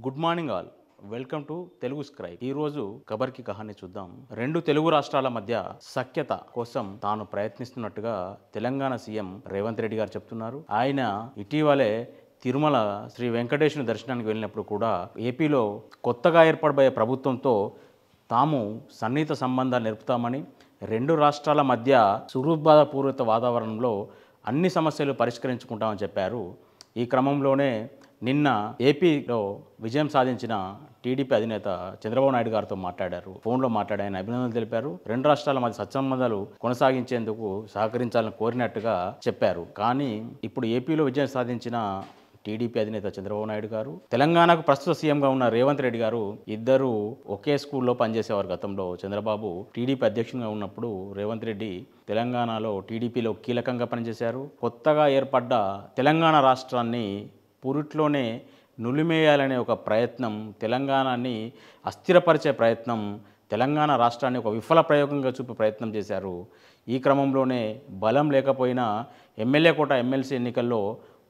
Good morning all. Welcome to Telugu scribe. ఈ రోజు ఖబర్ కి కహాని చూద్దాం. రెండు తెలుగు రాష్ట్రాల మధ్య సఖ్యత కోసం తాను ప్రయత్నిస్తున్నట్టుగా తెలంగాణ సీఎం రేవంత్ రెడ్డి గారు చెప్తున్నారు. ఆయన ఇటీవలే తిరుమల శ్రీ వెంకటేశ్వర దర్శనానికి వెళ్ళినప్పుడు కూడా ఏపీలో కొత్తగా ఏర్పడబోయే ప్రభుత్వంతో తాము సన్నిహిత సంబంధాలు నెరుపుతామని, రెండు రాష్ట్రాల మధ్య సుహృద్భావపూరిత వాతావరణంలో అన్ని సమస్యలు పరిష్కరించుకుంటామని చెప్పారు. ఈ క్రమంలోనే నిన్న ఏపీలో విజయం సాధించిన టీడీపీ అధినేత చంద్రబాబు నాయుడు గారితో మాట్లాడారు. ఫోన్లో మాట్లాడి ఆయన అభినందనలు తెలిపారు. రెండు రాష్ట్రాల మధ్య సత్సంబంధాలు కొనసాగించేందుకు సహకరించాలని కోరినట్టుగా చెప్పారు. కానీ ఇప్పుడు ఏపీలో విజయం సాధించిన టీడీపీ అధినేత చంద్రబాబు నాయుడు గారు, తెలంగాణకు ప్రస్తుత సీఎంగా ఉన్న రేవంత్ రెడ్డి గారు ఇద్దరు ఒకే స్కూల్లో పనిచేసేవారు. గతంలో చంద్రబాబు టీడీపీ అధ్యక్షునిగా ఉన్నప్పుడు రేవంత్ రెడ్డి తెలంగాణలో టీడీపీలో కీలకంగా పనిచేశారు. కొత్తగా ఏర్పడ్డ తెలంగాణ రాష్ట్రాన్ని పురిట్లోనే నులిమేయాలనే ఒక ప్రయత్నం, తెలంగాణని అస్థిరపరిచే ప్రయత్నం, తెలంగాణ రాష్ట్రాన్ని ఒక విఫల ప్రయోగంగా చూపే ప్రయత్నం చేశారు. ఈ క్రమంలోనే బలం లేకపోయినా ఎమ్మెల్యే కోట ఎమ్మెల్సీ ఎన్నికల్లో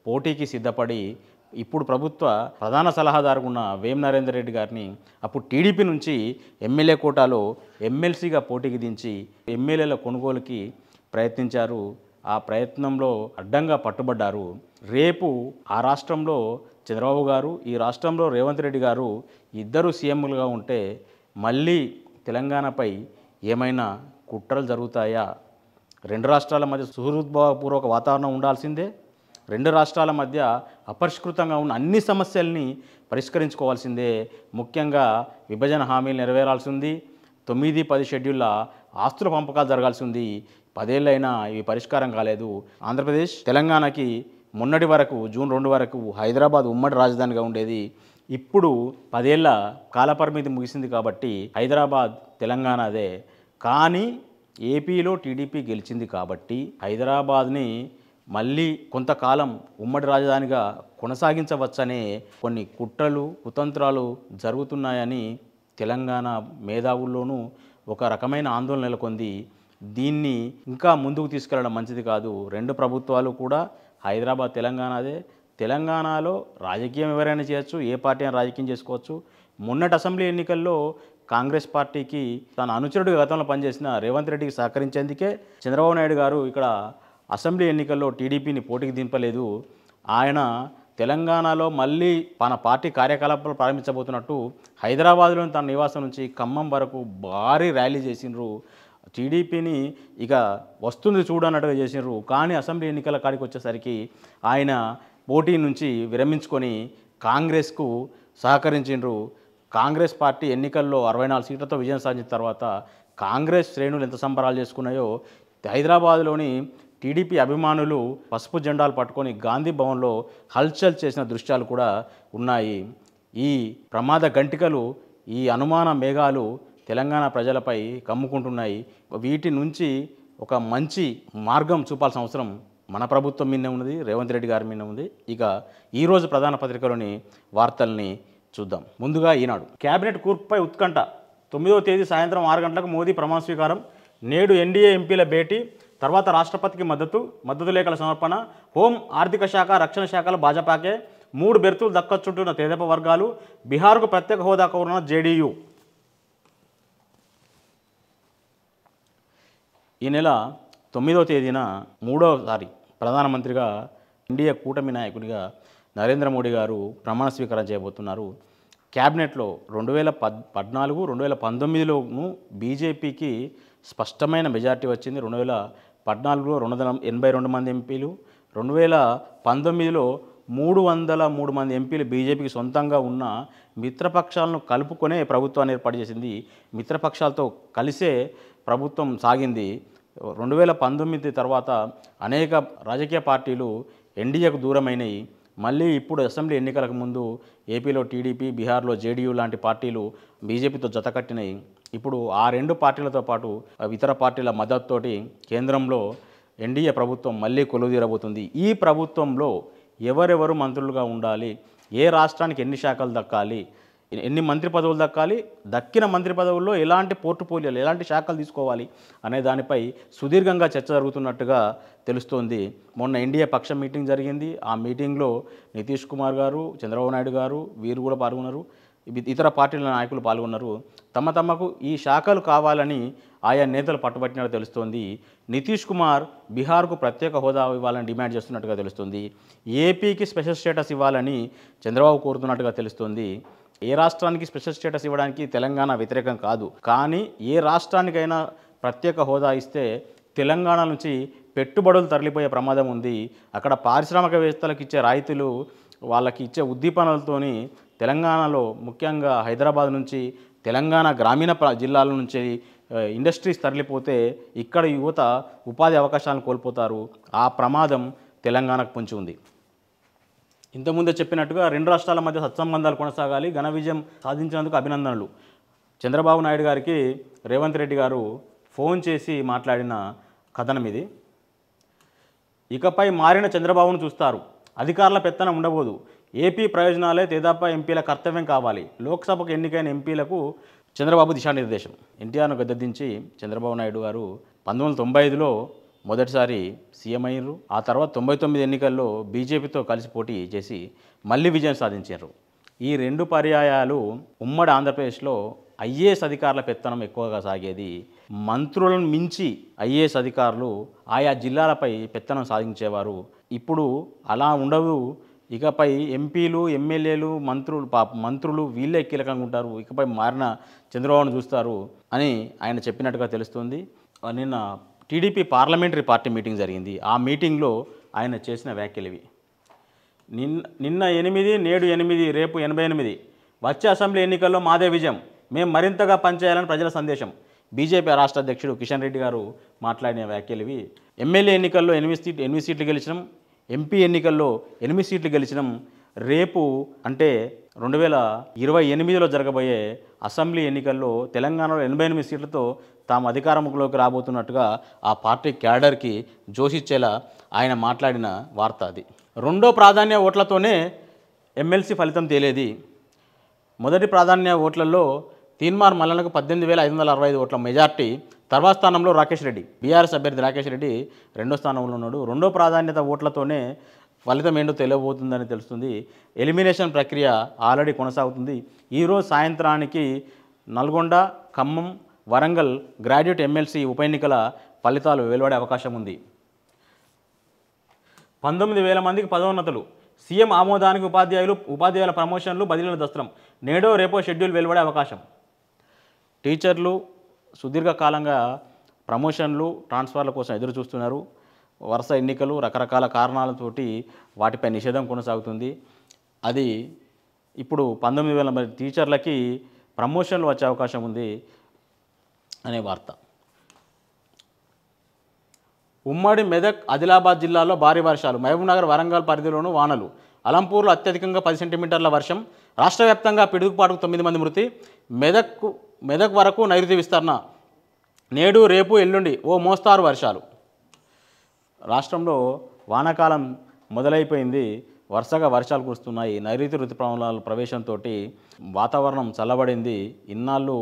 పోటీకి సిద్ధపడి ఇప్పుడు ప్రభుత్వ ప్రధాన సలహాదారుగా ఉన్న వేం నరేందర్ రెడ్డి గారిని అప్పుడు టీడీపీ నుంచి ఎమ్మెల్యే కోటాలో ఎమ్మెల్సీగా పోటీకి దించి ఎమ్మెల్యేల కొనుగోలుకి ప్రయత్నించారు. ఆ ప్రయత్నంలో అడ్డంగా పట్టుబడ్డారు. రేపు ఆ రాష్ట్రంలో చంద్రబాబు గారు, ఈ రాష్ట్రంలో రేవంత్ రెడ్డి గారు ఇద్దరు సీఎంలుగా ఉంటే మళ్ళీ తెలంగాణపై ఏమైనా కుట్రలు జరుగుతాయా? రెండు రాష్ట్రాల మధ్య సుహృద్భావపూర్వక వాతావరణం ఉండాల్సిందే. రెండు రాష్ట్రాల మధ్య అపరిష్కృతంగా ఉన్న అన్ని సమస్యల్ని పరిష్కరించుకోవాల్సిందే. ముఖ్యంగా విభజన హామీలు నెరవేరాల్సి ఉంది. 9-10 షెడ్యూల్ల ఆస్తుల పంపకాలు జరగాల్సి ఉంది. 10 ఏళ్ళైనా ఇవి పరిష్కారం కాలేదు. ఆంధ్రప్రదేశ్ తెలంగాణకి మొన్నటి వరకు జూన్ 2 వరకు హైదరాబాద్ ఉమ్మడి రాజధానిగా ఉండేది. ఇప్పుడు 10 ఏళ్ళ కాలపరిమితి ముగిసింది కాబట్టి హైదరాబాద్ తెలంగాణదే. కానీ ఏపీలో టీడీపీ గెలిచింది కాబట్టి హైదరాబాద్ని మళ్ళీ కొంతకాలం ఉమ్మడి రాజధానిగా కొనసాగించవచ్చనే కొన్ని కుట్రలు, కుతంత్రాలు జరుగుతున్నాయని తెలంగాణ మేధావుల్లోనూ ఒక రకమైన ఆందోళన నెలకొంది. దీన్ని ఇంకా ముందుకు తీసుకెళ్లడం మంచిది కాదు. రెండు ప్రభుత్వాలు కూడా హైదరాబాద్ తెలంగాణదే. తెలంగాణలో రాజకీయం ఎవరైనా చేయొచ్చు, ఏ పార్టీ అయినా రాజకీయం చేసుకోవచ్చు. మొన్నటి అసెంబ్లీ ఎన్నికల్లో కాంగ్రెస్ పార్టీకి తన అనుచరుడిగా గతంలో పనిచేసిన రేవంత్ రెడ్డికి సహకరించేందుకే చంద్రబాబు నాయుడు గారు ఇక్కడ అసెంబ్లీ ఎన్నికల్లో టీడీపీని పోటీకి దింపలేదు. ఆయన తెలంగాణలో మళ్ళీ తన పార్టీ కార్యకలాపాలు ప్రారంభించబోతున్నట్టు హైదరాబాద్లోని తన నివాసం నుంచి ఖమ్మం వరకు భారీ ర్యాలీ చేసినారు. టీడీపీని ఇక వస్తుంది చూడన్నట్టుగా చేసినారు. కానీ అసెంబ్లీ ఎన్నికల కాడికి వచ్చేసరికి ఆయన పోటీ నుంచి విరమించుకొని కాంగ్రెస్కు సహకరించిండ్రు. కాంగ్రెస్ పార్టీ ఎన్నికల్లో 64 సీట్లతో విజయం సాధించిన తర్వాత కాంగ్రెస్ శ్రేణులు ఎంత సంబరాలు చేసుకున్నాయో హైదరాబాద్లోని టీడీపీ అభిమానులు పసుపు జెండాలు పట్టుకొని గాంధీ భవన్లో హల్చల్ చేసిన దృశ్యాలు కూడా ఉన్నాయి. ఈ ప్రమాద గంటికలు, ఈ అనుమాన మేఘాలు తెలంగాణ ప్రజలపై కమ్ముకుంటున్నాయి. వీటి నుంచి ఒక మంచి మార్గం చూపాల్సిన అవసరం మన ప్రభుత్వం మీదే ఉన్నది, రేవంత్ రెడ్డి గారి మీద ఉంది. ఇక ఈరోజు ప్రధాన పత్రికలోని వార్తల్ని చూద్దాం. ముందుగా ఈనాడు. కేబినెట్ కూర్పుపై ఉత్కంఠ. 9వ తేదీ సాయంత్రం 6 గంటలకు మోదీ ప్రమాణ స్వీకారం. నేడు ఎన్డీఏ ఎంపీల భేటీ. తర్వాత రాష్ట్రపతికి మద్దతు లేఖల సమర్పణ. హోం, ఆర్థిక శాఖ, రక్షణ శాఖలు భాజపాకే. 3 బెర్తులు దక్కచుంటున్న తెదేపా వర్గాలు. బీహార్కు ప్రత్యేక హోదా కోరున్న జేడీయూ. ఈ నెల 9వ తేదీన మూడవసారి ప్రధానమంత్రిగా ఎన్డీఏ కూటమి నాయకుడిగా నరేంద్ర మోడీ గారు ప్రమాణ స్వీకారం చేయబోతున్నారు. క్యాబినెట్లో 2014, 2019లోనూ బీజేపీకి స్పష్టమైన మెజార్టీ వచ్చింది. 2014లో 282 మంది ఎంపీలు, 2019లో 303 మంది ఎంపీలు బీజేపీకి సొంతంగా ఉన్న మిత్రపక్షాలను కలుపుకొనే ప్రభుత్వాన్ని ఏర్పాటు చేసింది. మిత్రపక్షాలతో కలిసే ప్రభుత్వం సాగింది. 2019 తర్వాత అనేక రాజకీయ పార్టీలు ఎన్డీఏకు దూరమైనవి. మళ్ళీ ఇప్పుడు అసెంబ్లీ ఎన్నికలకు ముందు ఏపీలో టీడీపీ, బీహార్లో జేడీయూ లాంటి పార్టీలు బీజేపీతో జతకట్టినాయి. ఇప్పుడు ఆ రెండు పార్టీలతో పాటు ఇతర పార్టీల మద్దతుతోటి కేంద్రంలో ఎన్డీఏ ప్రభుత్వం మళ్ళీ కొలువుదీరబోతుంది. ఈ ప్రభుత్వంలో ఎవరెవరు మంత్రులుగా ఉండాలి, ఏ రాష్ట్రానికి ఎన్ని శాఖలు దక్కాలి, ఎన్ని మంత్రి పదవులు దక్కాలి, దక్కిన మంత్రి పదవుల్లో ఎలాంటి పోర్టుఫోలియోలు, ఎలాంటి శాఖలు తీసుకోవాలి అనే దానిపై సుదీర్ఘంగా చర్చ జరుగుతున్నట్టుగా తెలుస్తోంది. మొన్న ఎన్డీఏ పక్షం మీటింగ్ జరిగింది. ఆ మీటింగ్లో నితీష్ కుమార్ గారు, చంద్రబాబు నాయుడు గారు వీరు కూడా పాల్గొన్నారు. ఇతర పార్టీల నాయకులు పాల్గొన్నారు. తమకు ఈ శాఖలు కావాలని ఆయా నేతలు పట్టుబట్టినట్టు తెలుస్తోంది. నితీష్ కుమార్ బీహార్కు ప్రత్యేక హోదా ఇవ్వాలని డిమాండ్ చేస్తున్నట్టుగా తెలుస్తుంది. ఏపీకి స్పెషల్ స్టేటస్ ఇవ్వాలని చంద్రబాబు కోరుతున్నట్టుగా తెలుస్తోంది. ఏ రాష్ట్రానికి స్పెషల్ స్టేటస్ ఇవ్వడానికి తెలంగాణ వ్యతిరేకం కాదు, కానీ ఏ రాష్ట్రానికైనా ప్రత్యేక హోదా ఇస్తే తెలంగాణ నుంచి పెట్టుబడులు తరలిపోయే ప్రమాదం ఉంది. అక్కడ పారిశ్రామికవేత్తలకు ఇచ్చే రాయితీలు, వాళ్ళకి ఇచ్చే ఉద్దీపనలతోని తెలంగాణలో ముఖ్యంగా హైదరాబాద్ నుంచి, తెలంగాణ గ్రామీణ జిల్లాల నుంచి ఇండస్ట్రీస్ తరలిపోతే ఇక్కడ యువత ఉపాధి అవకాశాలను కోల్పోతారు. ఆ ప్రమాదం తెలంగాణకు పొంచి ఉంది. ఇంతకుముందే చెప్పినట్టుగా రెండు రాష్ట్రాల మధ్య సత్సంబంధాలు కొనసాగాలి. ఘన విజయం సాధించినందుకు అభినందనలు. చంద్రబాబు నాయుడు గారికి రేవంత్ రెడ్డి గారు ఫోన్ చేసి మాట్లాడిన కథనం ఇది. ఇకపై మారిన చంద్రబాబును చూస్తారు. అధికారుల పెత్తనం ఉండబోదు. ఏపీ ప్రయోజనాలే తెదేపా ఎంపీల కర్తవ్యం కావాలి. లోక్సభకు ఎన్నికైన ఎంపీలకు చంద్రబాబు దిశానిర్దేశం. ఎన్టీఆర్ను గద్దెదించి చంద్రబాబు నాయుడు గారు 1995లో మొదటిసారి సీఎం అయ్యారు. ఆ తర్వాత 99 ఎన్నికల్లో బీజేపీతో కలిసి పోటీ చేసి మళ్ళీ విజయం సాధించారు. ఈ రెండు పర్యాయాలు ఉమ్మడి ఆంధ్రప్రదేశ్లో ఐఏఎస్ అధికారుల పెత్తనం ఎక్కువగా సాగేది. మంత్రులను మించి ఐఏఎస్ అధికారులు ఆయా జిల్లాలపై పెత్తనం సాధించేవారు. ఇప్పుడు అలా ఉండదు. ఇకపై ఎంపీలు, ఎమ్మెల్యేలు, మంత్రులు వీళ్ళే కీలకంగా ఉంటారు. ఇకపై మారిన చంద్రబాబును చూస్తారు అని ఆయన చెప్పినట్టుగా తెలుస్తుంది. నిన్న టీడీపీ పార్లమెంటరీ పార్టీ మీటింగ్ జరిగింది. ఆ మీటింగ్లో ఆయన చేసిన వ్యాఖ్యలు ఇవి. నిన్న 8, నేడు 8, రేపు 88. వచ్చే అసెంబ్లీ ఎన్నికల్లో మాదే విజయం. మేము మరింతగా పనిచేయాలని ప్రజల సందేశం. బీజేపీ రాష్ట్ర అధ్యక్షుడు కిషన్ రెడ్డి గారు మాట్లాడిన వ్యాఖ్యలు ఇవి. ఎమ్మెల్యే ఎన్నికల్లో 8 సీట్లు గెలిచినాం. ఎంపీ ఎన్నికల్లో 8 సీట్లు గెలిచినాం. రేపు అంటే 2028లో జరగబోయే అసెంబ్లీ ఎన్నికల్లో తెలంగాణలో 88 సీట్లతో తాము అధికారంలోకి రాబోతున్నట్టుగా ఆ పార్టీ క్యాడర్కి జోషిచ్చేలా ఆయన మాట్లాడిన వార్త అది. రెండో ప్రాధాన్య ఓట్లతోనే ఎమ్మెల్సీ ఫలితం తేలేది. మొదటి ప్రాధాన్య ఓట్లలో తీన్మార్ మల్లన్నకు 18,565 ఓట్ల మెజార్టీ. తర్వాత స్థానంలో రాకేష్ రెడ్డి, బీఆర్ఎస్ అభ్యర్థి రాకేష్ రెడ్డి రెండో స్థానంలో ఉన్నాడు. రెండో ప్రాధాన్యత ఓట్లతోనే ఫలితం ఏంటో తెలియబోతుందని తెలుస్తుంది. ఎలిమినేషన్ ప్రక్రియ ఆల్రెడీ కొనసాగుతుంది. ఈరోజు సాయంత్రానికి నల్గొండ, ఖమ్మం, వరంగల్ గ్రాడ్యుయేట్ ఎమ్మెల్సీ ఉప ఎన్నికల ఫలితాలు వెలువడే అవకాశం ఉంది. 19,000 మందికి పదోన్నతులు. సీఎం ఆమోదానికి ఉపాధ్యాయుల ప్రమోషన్లు, బదిలీల దస్త్రం. నేడో రేపో షెడ్యూల్ వెలువడే అవకాశం. టీచర్లు సుదీర్ఘకాలంగా ప్రమోషన్లు, ట్రాన్స్ఫర్ల కోసం ఎదురు చూస్తున్నారు. వరుస ఎన్నికలు, రకరకాల కారణాలతోటి వాటిపై నిషేధం కొనసాగుతుంది. అది ఇప్పుడు 19,000 మంది టీచర్లకి ప్రమోషన్లు వచ్చే అవకాశం ఉంది అనే వార్త. ఉమ్మడి మెదక్, ఆదిలాబాద్ జిల్లాలో భారీ వర్షాలు. మహబూబ్నగర్, వరంగల్ పరిధిలోనూ వానలు. అలంపూర్లో అత్యధికంగా 10 సెంటీమీటర్ల వర్షం. రాష్ట్ర వ్యాప్తంగా పిడుగుపాటుకు 9 మంది మృతి. మెదక్ వరకు నైరుతి విస్తరణ. నేడు, రేపు, ఎల్లుండి ఓ మోస్తారు వర్షాలు. రాష్ట్రంలో వానాకాలం మొదలైపోయింది. వరుసగా వర్షాలు కురుస్తున్నాయి. నైరుతి ఋతుపవనాల ప్రవేశంతో వాతావరణం చల్లబడింది. ఇన్నాళ్ళు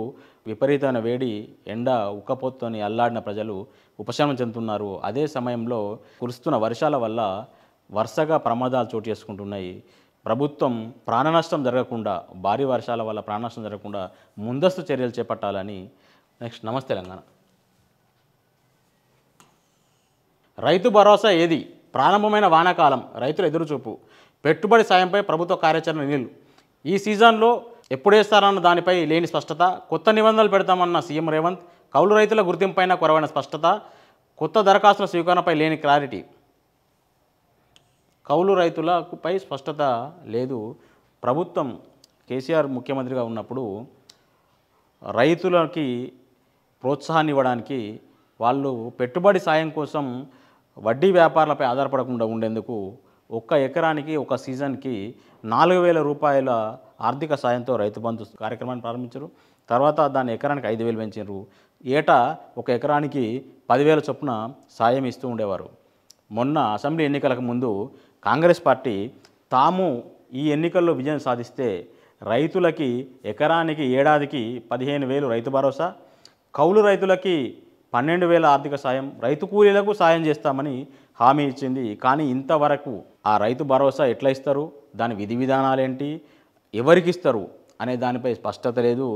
విపరీతమైన వేడి, ఎండ, ఉక్కపోతని అల్లాడిన ప్రజలు ఉపశమనం చెందుతున్నారు. అదే సమయంలో కురుస్తున్న వర్షాల వల్ల వరుసగా ప్రమాదాలు చోటు చేసుకుంటున్నాయి. ప్రభుత్వం ప్రాణనష్టం జరగకుండా, భారీ వర్షాల వల్ల ప్రాణనష్టం జరగకుండా ముందస్తు చర్యలు చేపట్టాలని. నెక్స్ట్, నమస్తే తెలంగాణ. రైతు భరోసా ఏది? ప్రారంభమైన వానాకాలం, రైతుల ఎదురుచూపు. పెట్టుబడి సాయంపై ప్రభుత్వ కార్యాచరణ నీళ్లు. ఈ సీజన్లో ఎప్పుడేస్తారన్న దానిపై లేని స్పష్టత. కొత్త నిబంధనలు పెడతామన్న సీఎం రేవంత్. కౌలు రైతుల గుర్తింపైన కొరవైన స్పష్టత. కొత్త దరఖాస్తుల స్వీకరణపై లేని క్లారిటీ. కౌలు రైతులపై స్పష్టత లేదు. ప్రభుత్వం కేసీఆర్ ముఖ్యమంత్రిగా ఉన్నప్పుడు రైతులకి ప్రోత్సాహాన్ని ఇవ్వడానికి వాళ్ళు పెట్టుబడి సాయం కోసం వడ్డీ వ్యాపారాలపై ఆధారపడకుండా ఉండేందుకు ఒక్క ఎకరానికి ఒక సీజన్కి 4,000 రూపాయల ఆర్థిక సాయంతో రైతు బంధు కార్యక్రమాన్ని ప్రారంభించారు. తర్వాత దాన్ని ఎకరానికి 5,000 పెంచారు. ఏటా ఒక ఎకరానికి 10,000 చొప్పున సాయం ఇస్తూ ఉండేవారు. మొన్న అసెంబ్లీ ఎన్నికలకు ముందు కాంగ్రెస్ పార్టీ తాము ఈ ఎన్నికల్లో విజయం సాధిస్తే రైతులకి ఎకరానికి ఏడాదికి 15,000 రైతు భరోసా, కౌలు రైతులకి 12,000 ఆర్థిక సాయం, రైతు కూలీలకు సాయం చేస్తామని హామీ ఇచ్చింది. కానీ ఇంతవరకు ఆ రైతు భరోసా ఎట్లా ఇస్తారు, దాని విధి విధానాలేంటి, ఎవరికి ఇస్తారు అనే దానిపై స్పష్టత లేదు.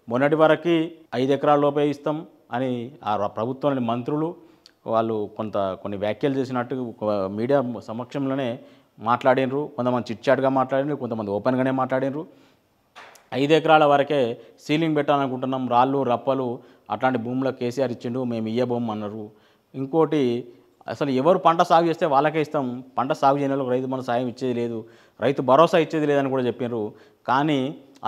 మొన్నటి వరకు 5 ఎకరాల లోపే ఇస్తాం అని ఆ ప్రభుత్వంలోని మంత్రులు వాళ్ళు కొన్ని వ్యాఖ్యలు చేసినట్టు మీడియా సమక్షంలోనే మాట్లాడినరు. కొంతమంది చిట్చాట్గా మాట్లాడినరు, కొంతమంది ఓపెన్గానే మాట్లాడినరు. 5 ఎకరాల వరకే సీలింగ్ పెట్టాలనుకుంటున్నాం, రాళ్ళు రప్పలు అట్లాంటి భూములకు కేసీఆర్ ఇచ్చిండు, మేము ఇయ్యబోము అన్నారు. ఇంకోటి అసలు ఎవరు పంట సాగు చేస్తే వాళ్ళకే ఇస్తాం, పంట సాగు చేయని వాళ్ళకి రైతు మన సాయం ఇచ్చేది లేదు, రైతు భరోసా ఇచ్చేది లేదని కూడా చెప్పినారు. కానీ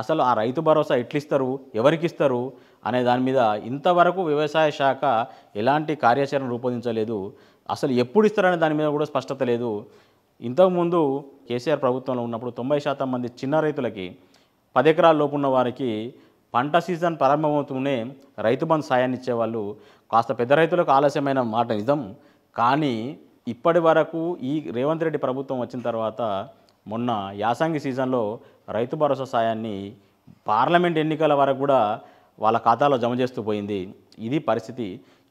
అసలు ఆ రైతు భరోసా ఎట్లిస్తారు, ఎవరికి ఇస్తారు అనే దాని మీద ఇంతవరకు వ్యవసాయ శాఖ ఎలాంటి కార్యాచరణ రూపొందించలేదు. అసలు ఎప్పుడు ఇస్తారనే దాని మీద కూడా స్పష్టత లేదు. ఇంతకుముందు కేసీఆర్ ప్రభుత్వంలో ఉన్నప్పుడు 90% మంది చిన్న రైతులకి 10 ఎకరాల లోపు ఉన్న వారికి పంట సీజన్ ప్రారంభమవుతూనే రైతు బంధు సాయాన్ని ఇచ్చేవాళ్ళు. కాస్త పెద్ద రైతులకు ఆలస్యమైన మాట నిజం. కానీ ఇప్పటి వరకు ఈ రేవంత్ రెడ్డి ప్రభుత్వం వచ్చిన తర్వాత మొన్న యాసంగి సీజన్లో రైతు భరోసా సాయాన్ని పార్లమెంట్ ఎన్నికల వరకు కూడా వాళ్ళ ఖాతాలో జమ చేస్తూ పోయింది. ఇది పరిస్థితి.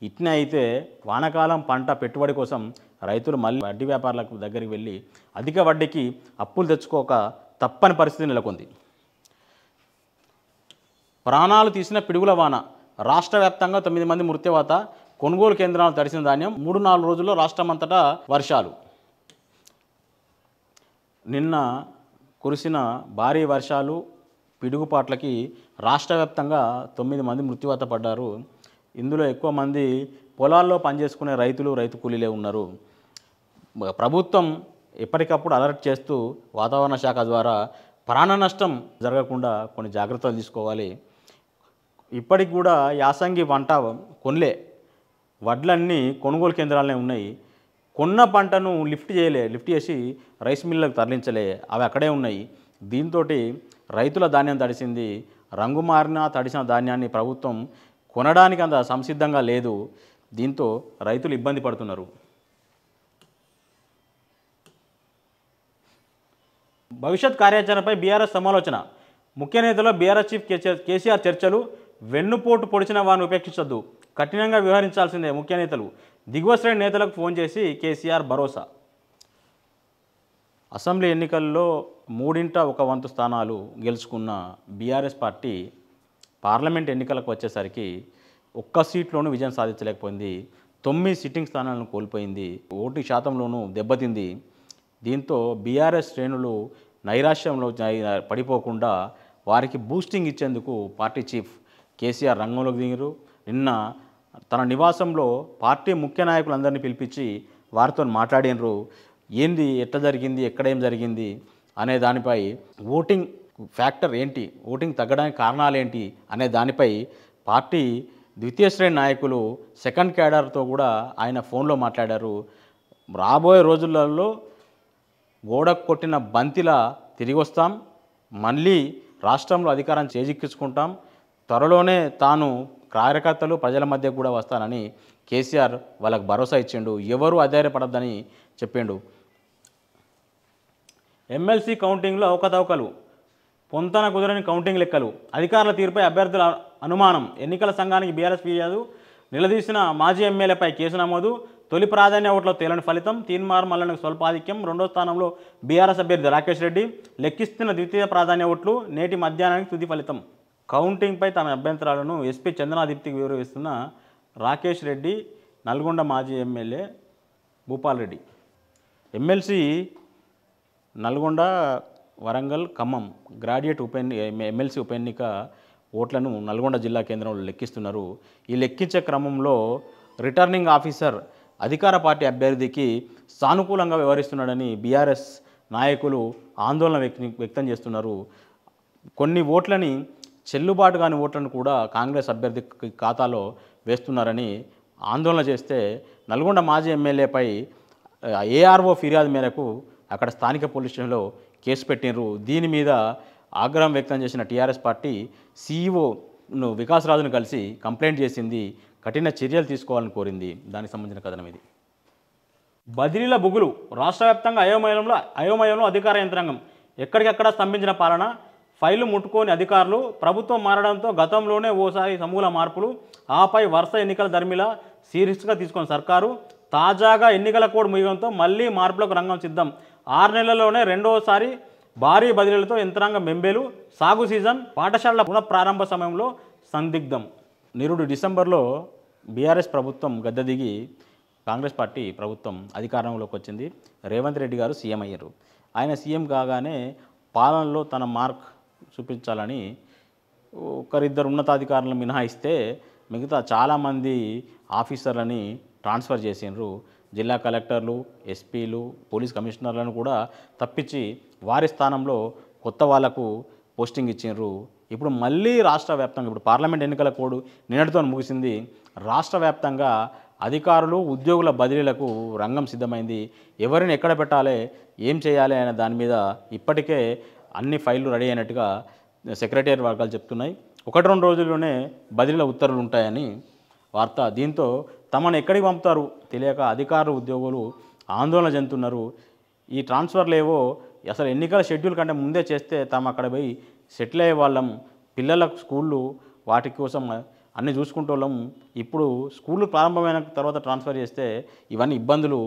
ఇట్నే అయితే వానాకాలం పంట పెట్టుబడి కోసం రైతులు మళ్ళీ వడ్డీ వ్యాపారులకు దగ్గరికి వెళ్ళి అధిక వడ్డీకి అప్పులు తెచ్చుకోక తప్పని పరిస్థితి నెలకొంది. ప్రాణాలు తీసిన పిడుగుల వాన, రాష్ట్ర వ్యాప్తంగా 9 మంది మృత్యువాత, కొనుగోలు కేంద్రాలు తడిసిన ధాన్యం, 3-4 రోజుల్లో రాష్ట్రమంతటా వర్షాలు. నిన్న కురిసిన భారీ వర్షాలు పిడుగుపాట్లకి రాష్ట్ర వ్యాప్తంగా 9 మంది మృత్యువాత పడ్డారు. ఇందులో ఎక్కువ మంది పొలాల్లో పనిచేసుకునే రైతు కూలీలే ఉన్నారు. ప్రభుత్వం ఎప్పటికప్పుడు అలర్ట్ చేస్తూ వాతావరణ శాఖ ద్వారా ప్రాణ నష్టం జరగకుండా కొన్ని జాగ్రత్తలు తీసుకోవాలి. ఇప్పటికి కూడా యాసంగి పంట కొనలే, వడ్లన్నీ కొనుగోలు కేంద్రాలనే ఉన్నాయి. కొన్న పంటను లిఫ్ట్ చేసి రైస్ మిల్లులకు తరలించలే, అవి అక్కడే ఉన్నాయి. దీంతో రైతుల ధాన్యం తడిసింది. రంగు మారిన తడిసిన ధాన్యాన్ని ప్రభుత్వం కొనడానికి అంత సంసిద్ధంగా లేదు. దీంతో రైతులు ఇబ్బంది పడుతున్నారు. భవిష్యత్ కార్యాచరణపై బీఆర్ఎస్ సమాలోచన, ముఖ్య నేతలో బీఆర్ఎస్ చీఫ్ కేసీఆర్ చర్చలు. వెన్నుపోటు పొడిచిన వారిని ఉపేక్షించొద్దు, కఠినంగా వ్యవహరించాల్సిందే ముఖ్య నేతలు. దిగువ శ్రేణి నేతలకు ఫోన్ చేసి కేసీఆర్ భరోసా. అసెంబ్లీ ఎన్నికల్లో 3/1 స్థానాలు గెలుచుకున్న బీఆర్ఎస్ పార్టీ పార్లమెంట్ ఎన్నికలకు వచ్చేసరికి ఒక్క సీట్లోనూ విజయం సాధించలేకపోయింది. 9 సిట్టింగ్ స్థానాలను కోల్పోయింది. ఓటు శాతంలోనూ దెబ్బతింది. దీంతో బీఆర్ఎస్ శ్రేణులు నైరాశ్యంలో పడిపోకుండా వారికి బూస్టింగ్ ఇచ్చేందుకు పార్టీ చీఫ్ కేసీఆర్ రంగంలోకి దిగారు. నిన్న తన నివాసంలో పార్టీ ముఖ్య నాయకులందరినీ పిలిపించి వారితో మాట్లాడినరు. ఏంది, ఎట్లా జరిగింది, ఎక్కడేం జరిగింది అనే దానిపై, ఓటింగ్ ఫ్యాక్టర్ ఏంటి, ఓటింగ్ తగ్గడానికి కారణాలు ఏంటి అనే దానిపై పార్టీ ద్వితీయ శ్రేణి నాయకులు సెకండ్ క్యాడర్తో కూడా ఆయన ఫోన్లో మాట్లాడారు. రాబోయే రోజులలో గోడకు కొట్టిన బంతిలా తిరిగి వస్తాం, మళ్ళీ రాష్ట్రంలో అధికారం చేజిక్కించుకుంటాం, త్వరలోనే తాను కార్యకర్తలు ప్రజల మధ్య కూడా వస్తానని కేసీఆర్ వాళ్ళకు భరోసా ఇచ్చిండు. ఎవరు అధైర్యపడద్దని చెప్పిండు. ఎమ్మెల్సీ కౌంటింగ్లో అవకతవకలు, పొంతన కుదరని కౌంటింగ్ లెక్కలు, అధికారుల తీరుపై అభ్యర్థుల అనుమానం, ఎన్నికల సంఘానికి బీఆర్ఎస్ ఫిర్యాదు, నిలదీసిన మాజీ ఎమ్మెల్యేపై కేసు నమోదు, తొలి ప్రాధాన్య ఓట్ల తేలని ఫలితం, తీన్మార్ మల్లనకు స్వల్పాధిక్యం, 2వ స్థానంలో బీఆర్ఎస్ అభ్యర్థి రాకేష్ రెడ్డి, లెక్కిస్తున్న ద్వితీయ ప్రాధాన్య ఓట్లు, నేటి మధ్యాహ్నానికి తుది ఫలితం. కౌంటింగ్పై తమ అభ్యంతరాలను ఎస్పీ చందనాదీప్తికి వివరిస్తున్న రాకేష్ రెడ్డి, నల్గొండ మాజీ MLA Bhupal Reddy. MLC Nalgonda, Warangal, Khammam graduate MLC ఉప ఎన్నిక ఓట్లను నల్గొండ జిల్లా కేంద్రంలో లెక్కిస్తున్నారు. ఈ లెక్కించే క్రమంలో రిటర్నింగ్ ఆఫీసర్ అధికార పార్టీ అభ్యర్థికి సానుకూలంగా వ్యవహరిస్తున్నాడని బీఆర్ఎస్ నాయకులు ఆందోళన వ్యక్తం చేస్తున్నారు. కొన్ని ఓట్లని, చెల్లుబాటు కాని ఓట్లను కూడా కాంగ్రెస్ అభ్యర్థి ఖాతాలో వేస్తున్నారని ఆందోళన చేస్తే నల్గొండ మాజీ ఎమ్మెల్యేపై ఏఆర్ఓ ఫిర్యాదు మేరకు అక్కడ స్థానిక పోలీస్ స్టేషన్లో కేసు పెట్టినారు. దీని మీద ఆగ్రహం వ్యక్తం చేసిన టీఆర్ఎస్ పార్టీ సీఈఓను వికాసరాజును కలిసి కంప్లైంట్ చేసింది, కఠిన చర్యలు తీసుకోవాలని కోరింది. దానికి సంబంధించిన కథనం ఇది. బదిలీల బుగులు, రాష్ట్ర వ్యాప్తంగా అయోమయంలో అధికార యంత్రాంగం, ఎక్కడికెక్కడ స్తంభించిన పాలన, ఫైలు ముట్టుకోని అధికారులు, ప్రభుత్వం మారడంతో గతంలోనే ఓసారి సమూల మార్పులు, ఆపై వరుస ఎన్నికల ధర్మిలా సీరియస్గా తీసుకున్న సర్కారు, తాజాగా ఎన్నికల కోడ్ ముగియడంతో మళ్లీ మార్పులకు రంగం సిద్ధం. 6 నెలల్లోనే రెండోసారి భారీ బదిలీలతో యంత్రాంగం మెంబేలు, సాగు సీజన్, పాఠశాలల పునఃప్రారంభ సమయంలో సందిగ్ధం. నిరుడు డిసెంబర్లో బీఆర్ఎస్ ప్రభుత్వం గద్దె దిగి కాంగ్రెస్ పార్టీ ప్రభుత్వం అధికారంలోకి వచ్చింది. రేవంత్ రెడ్డి గారు సీఎం అయ్యారు. ఆయన సీఎం కాగానే పాలనలో తన మార్క్ చూపించాలని ఒకరిద్దరు ఉన్నతాధికారులను మినహాయిస్తే మిగతా చాలామంది ఆఫీసర్లని ట్రాన్స్ఫర్ చేసిండ్రు. జిల్లా కలెక్టర్లు, ఎస్పీలు, పోలీస్ కమిషనర్లను కూడా తప్పించి వారి స్థానంలో కొత్త వాళ్లకు పోస్టింగ్ ఇచ్చిండ్రు. ఇప్పుడు మళ్ళీ రాష్ట్ర వ్యాప్తంగా ఇప్పుడు పార్లమెంట్ ఎన్నికల కోడ్ నిన్నటితో ముగిసింది. రాష్ట్ర వ్యాప్తంగా అధికారులు, ఉద్యోగుల బదిలీలకు రంగం సిద్ధమైంది. ఎవరిని ఎక్కడ పెట్టాలి, ఏం చేయాలి అనే దాని మీద ఇప్పటికే అన్ని ఫైళ్లు రెడీ అయినట్టుగా సెక్రటేరియట్ వర్గాలు చెప్తున్నాయి. 1-2 రోజుల్లోనే బదిలీల ఉత్తర్వులు ఉంటాయని వార్త. దీంతో తమను ఎక్కడికి పంపుతారు తెలియక అధికారులు, ఉద్యోగులు ఆందోళన చెందుతున్నారు. ఈ ట్రాన్స్ఫర్లు ఏవో అసలు ఎన్నికల షెడ్యూల్ కంటే ముందే చేస్తే తాము అక్కడ పోయి సెటిల్ అయ్యే వాళ్ళం, పిల్లలకు స్కూళ్ళు వాటి కోసం అన్నీ చూసుకుంటోళ్ళం. ఇప్పుడు స్కూళ్ళు ప్రారంభమైన తర్వాత ట్రాన్స్ఫర్ చేస్తే ఇవన్నీ ఇబ్బందులు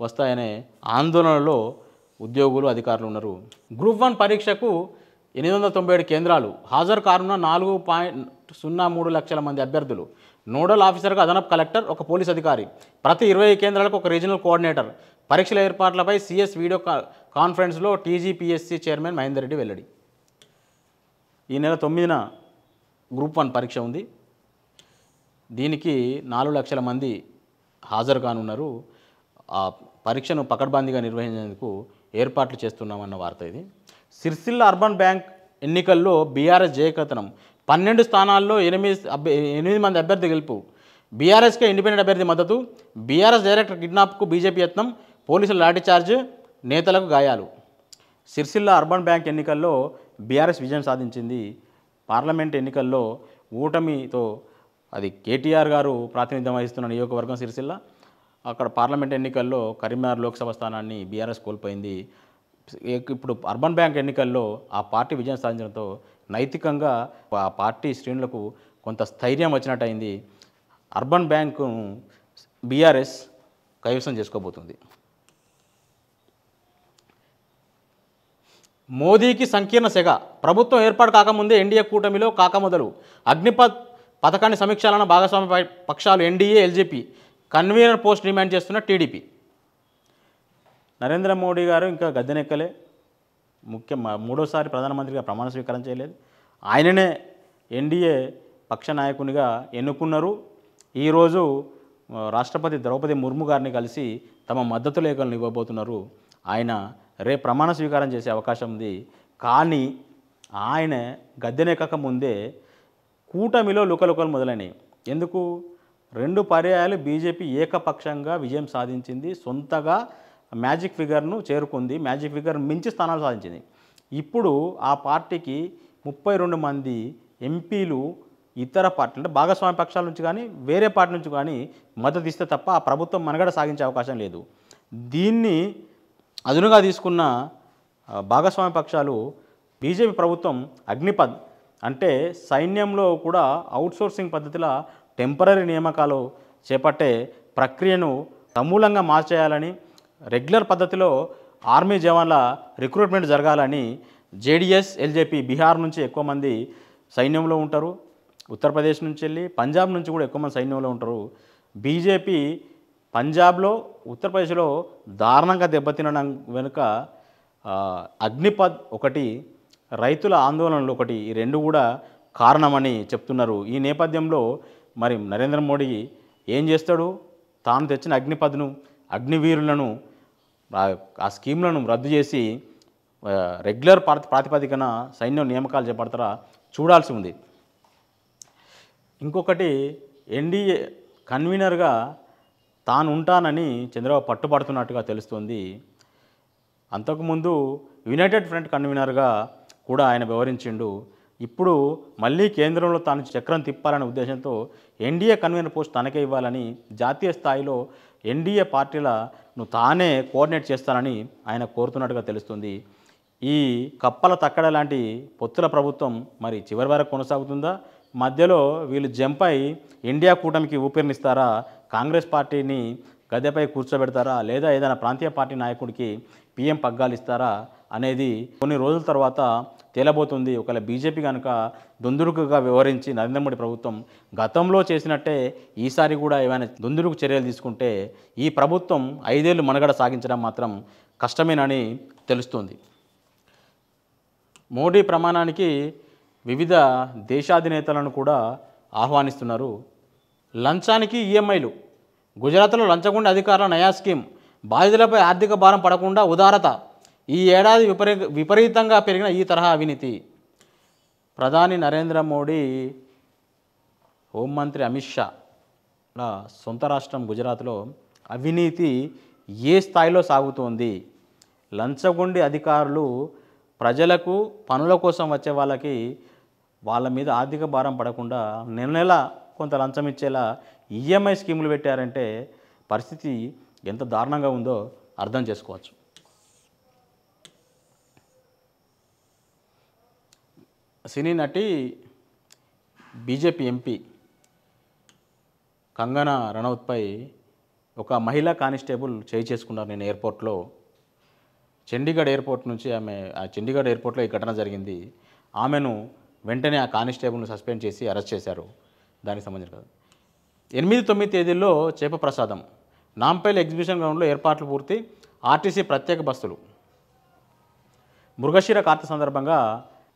వస్తాయనే ఆందోళనలో ఉద్యోగులు, అధికారులు ఉన్నారు. గ్రూప్ 1 పరీక్షకు 897 కేంద్రాలు, హాజరు కానున్న 4.03 లక్షల మంది అభ్యర్థులు. నోడల్ ఆఫీసర్గా అదనపు కలెక్టర్, ఒక పోలీస్ అధికారి, ప్రతి 20 కేంద్రాలకు ఒక రీజనల్ కోఆర్డినేటర్. పరీక్షల ఏర్పాట్లపై సీఎస్ వీడియో కాన్ఫరెన్స్లో టీజీపీఎస్సీ చైర్మన్ మహేందర్ రెడ్డి వెల్లడి. ఈ నెల 9న గ్రూప్ 1 పరీక్ష ఉంది. దీనికి 4 లక్షల మంది హాజరు కానున్నారు. ఆ పరీక్షను పకడ్బందీగా నిర్వహించేందుకు ఏర్పాట్లు చేస్తున్నామన్న వార్త ఇది. సిరిసిల్ల అర్బన్ బ్యాంక్ ఎన్నికల్లో బీఆర్ఎస్ జయకథనం. 12 స్థానాల్లో 8 మంది అభ్యర్థి గెలుపు. బీఆర్ఎస్కే ఇండిపెండెంట్ అభ్యర్థి మద్దతు. బీఆర్ఎస్ డైరెక్టర్ కిడ్నాప్కు బీజేపీ యత్నం. పోలీసుల లాఠీచార్జ్, నేతలకు గాయాలు. సిరిసిల్ల అర్బన్ బ్యాంక్ ఎన్నికల్లో బీఆర్ఎస్ విజయం సాధించింది. పార్లమెంట్ ఎన్నికల్లో ఓటమితో అది కేటీఆర్ గారు ప్రాతినిధ్యం వహిస్తున్న నియోజకవర్గం సిరిసిల్ల. అక్కడ పార్లమెంట్ ఎన్నికల్లో కరీంనగర్ లోక్సభ స్థానాన్ని బీఆర్ఎస్ కోల్పోయింది. ఇప్పుడు అర్బన్ బ్యాంక్ ఎన్నికల్లో ఆ పార్టీ విజయం సాధించడంతో నైతికంగా ఆ పార్టీ శ్రేణులకు కొంత స్థైర్యం వచ్చినట్టు అయింది. అర్బన్ బ్యాంకు బీఆర్ఎస్ కైవసం చేసుకోబోతుంది. మోదీకి సంకీర్ణ సెగ. ప్రభుత్వం ఏర్పాటు కాకముందే ఎన్డీఏ కూటమిలో కాకమొదలు. అగ్నిపథ్ పథకాన్ని సమీక్షాలన్న భాగస్వామ్య పక్షాలు NDA, LJP. Convener post demand చేస్తున్న టీడీపీ. నరేంద్ర మోడీ గారు ఇంకా గద్దెనెక్కలే. మూడోసారి ప్రధానమంత్రిగా ప్రమాణ స్వీకారం చేయలేదు. ఆయననే ఎన్డీఏ పక్ష నాయకునిగా ఎన్నుకున్నారు. ఈరోజు రాష్ట్రపతి ద్రౌపది ముర్ము గారిని కలిసి తమ మద్దతు లేఖలను ఇవ్వబోతున్నారు. ఆయన రేపు ప్రమాణ స్వీకారం చేసే అవకాశం ఉంది. కానీ ఆయన గద్దెనెక్కక ముందే కూటమిలో లుకలుకలు మొదలైనవి. ఎందుకు? 2 పర్యాయాలు బీజేపీ ఏకపక్షంగా విజయం సాధించింది. సొంతగా మ్యాజిక్ ఫిగర్ను చేరుకుంది. మ్యాజిక్ ఫిగర్ మించి స్థానాలు సాధించింది. ఇప్పుడు ఆ పార్టీకి 32 మంది ఎంపీలు ఇతర పార్టీలు అంటే భాగస్వామ్య పక్షాల నుంచి కానీ వేరే పార్టీ నుంచి కానీ మద్దతు ఇస్తే తప్ప ఆ ప్రభుత్వం మనుగడ సాగించే అవకాశం లేదు. దీన్ని అదునుగా తీసుకున్న భాగస్వామ్య పక్షాలు బీజేపీ ప్రభుత్వం అగ్నిపథ్ అంటే సైన్యంలో కూడా అవుట్సోర్సింగ్ పద్ధతిలో టెంపరరీ నియామకాలు చేపట్టే ప్రక్రియను సమూలంగా మార్చేయాలని, రెగ్యులర్ పద్ధతిలో ఆర్మీ జవాన్ల రిక్రూట్మెంట్ జరగాలని జేడీఎస్, ఎల్జేపీ బీహార్ నుంచి ఎక్కువ మంది సైన్యంలో ఉంటారు. ఉత్తరప్రదేశ్ నుంచి వెళ్ళి పంజాబ్ నుంచి కూడా ఎక్కువ మంది సైన్యంలో ఉంటారు. బీజేపీ పంజాబ్లో, ఉత్తరప్రదేశ్లో దారుణంగా దెబ్బతినడం వెనుక అగ్నిపథ్ ఒకటి, రైతుల ఆందోళనలు ఒకటి, ఈ 2 కూడా కారణమని చెప్తున్నారు. ఈ నేపథ్యంలో మరి నరేంద్ర మోడీ ఏం చేస్తాడు? తాను తెచ్చిన అగ్నిపథ్ను, అగ్నివీరులను, ఆ స్కీమ్లను రద్దు చేసి రెగ్యులర్ ప్రాతిపదికన సైన్యం నియామకాలు చేపడతారా చూడాల్సి ఉంది. ఇంకొకటి, ఎన్డీఏ కన్వీనర్గా తాను ఉంటానని చంద్రబాబు పట్టుబడుతున్నట్టుగా తెలుస్తుంది. అంతకుముందు యునైటెడ్ ఫ్రంట్ కన్వీనర్గా కూడా ఆయన వ్యవహరించిండు. ఇప్పుడు మళ్ళీ కేంద్రంలో తాను చక్రం తిప్పాలనే ఉద్దేశంతో ఎన్డీఏ కన్వీనర్ పోస్ట్ తనకే ఇవ్వాలని జాతీయ స్థాయిలో ఎన్డీఏ పార్టీలను తానే కోఆర్డినేట్ చేస్తానని ఆయన కోరుతున్నట్టుగా తెలుస్తుంది. ఈ కప్పల తక్కడ లాంటి పొత్తుల ప్రభుత్వం మరి చివరి వరకు కొనసాగుతుందా? మధ్యలో వీళ్ళు జంప్ అయి ఇండియా కూటమికి ఊపిరినిస్తారా? కాంగ్రెస్ పార్టీని గద్దెపై కూర్చోబెడతారా? లేదా ఏదైనా ప్రాంతీయ పార్టీ నాయకుడికి పీఎం పగ్గాలు ఇస్తారా అనేది కొన్ని రోజుల తర్వాత తేలబోతుంది. ఒకవేళ బీజేపీ కనుక దుందుడుకుగా వ్యవహరించి నరేంద్ర మోడీ ప్రభుత్వం గతంలో చేసినట్టే ఈసారి కూడా ఏమైనా దుందుడుకు చర్యలు తీసుకుంటే ఈ ప్రభుత్వం 5 ఏళ్ళు మనుగడ సాగించడం మాత్రం కష్టమేనని తెలుస్తుంది. మోడీ ప్రమాణానికి వివిధ దేశాధినేతలను కూడా ఆహ్వానిస్తున్నారు. లంచానికి ఈఎంఐలు. గుజరాత్లో లంచగొండ అధికారుల నయా స్కీమ్. బాధితులపై ఆర్థిక భారం పడకుండా ఉదారత. ఈ ఏడాది విపరీతంగా పెరిగిన ఈ తరహా అవినీతి. ప్రధాని నరేంద్ర మోడీ, హోంమంత్రి అమిత్ షాల సొంత రాష్ట్రం గుజరాత్లో అవినీతి ఏ స్థాయిలో సాగుతోంది? లంచగొండి అధికారులు ప్రజలకు పనుల కోసం వచ్చే వాళ్ళ మీద ఆర్థిక భారం పడకుండా నెల నెల కొంత లంచం ఇచ్చేలా ఈఎంఐ స్కీములు పెట్టారంటే పరిస్థితి ఎంత దారుణంగా ఉందో అర్థం చేసుకోవచ్చు. సినీ నటి బీజేపీ ఎంపీ కంగనా రనౌత్పై ఒక మహిళా కానిస్టేబుల్ చేయి చేసుకున్నారు. నేను ఎయిర్పోర్ట్లో, చండీగఢ్ ఎయిర్పోర్ట్ నుంచి చండీగఢ్ ఎయిర్పోర్ట్లో ఈ ఘటన జరిగింది. ఆమెను వెంటనే ఆ కానిస్టేబుల్ను సస్పెండ్ చేసి అరెస్ట్ చేశారు. దానికి సంబంధించిన 8-9 తేదీల్లో చేప ప్రసాదం. నాంపల్లి ఎగ్జిబిషన్ గ్రౌండ్లో ఏర్పాట్లు పూర్తి. ఆర్టీసీ ప్రత్యేక బస్సులు. మృగశిర కార్తె సందర్భంగా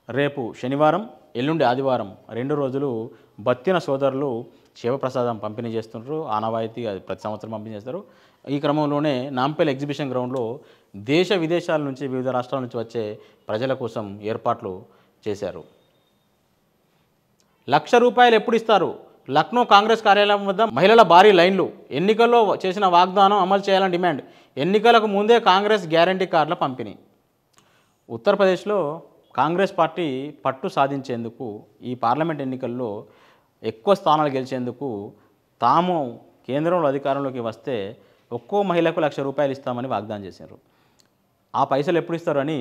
రేపు శనివారం, ఎల్లుండి ఆదివారం 2 రోజులు బత్తిన సోదరులు శివప్రసాదం పంపిణీ చేస్తుంటారు. ఆనవాయితీ ప్రతి సంవత్సరం పంపిణీ చేస్తారు. ఈ క్రమంలోనే నాంపల్లి ఎగ్జిబిషన్ గ్రౌండ్లో దేశ విదేశాల నుంచి, వివిధ రాష్ట్రాల నుంచి వచ్చే ప్రజల కోసం ఏర్పాట్లు చేశారు. ₹1,00,000 ఎప్పుడు ఇస్తారు? లక్నో కాంగ్రెస్ కార్యాలయం వద్ద మహిళల భారీ లైన్లు. ఎన్నికల్లో చేసిన వాగ్దానం అమలు చేయాలని డిమాండ్. ఎన్నికలకు ముందే కాంగ్రెస్ గ్యారంటీ కార్డుల పంపిణీ. ఉత్తరప్రదేశ్లో కాంగ్రెస్ పార్టీ పట్టు సాధించేందుకు, ఈ పార్లమెంట్ ఎన్నికల్లో ఎక్కువ స్థానాలు గెలిచేందుకు తాము కేంద్రంలో అధికారంలోకి వస్తే ఒక్కో మహిళకు ₹1,00,000 ఇస్తామని వాగ్దానం చేశారు. ఆ పైసలు ఎప్పుడు ఇస్తారు అని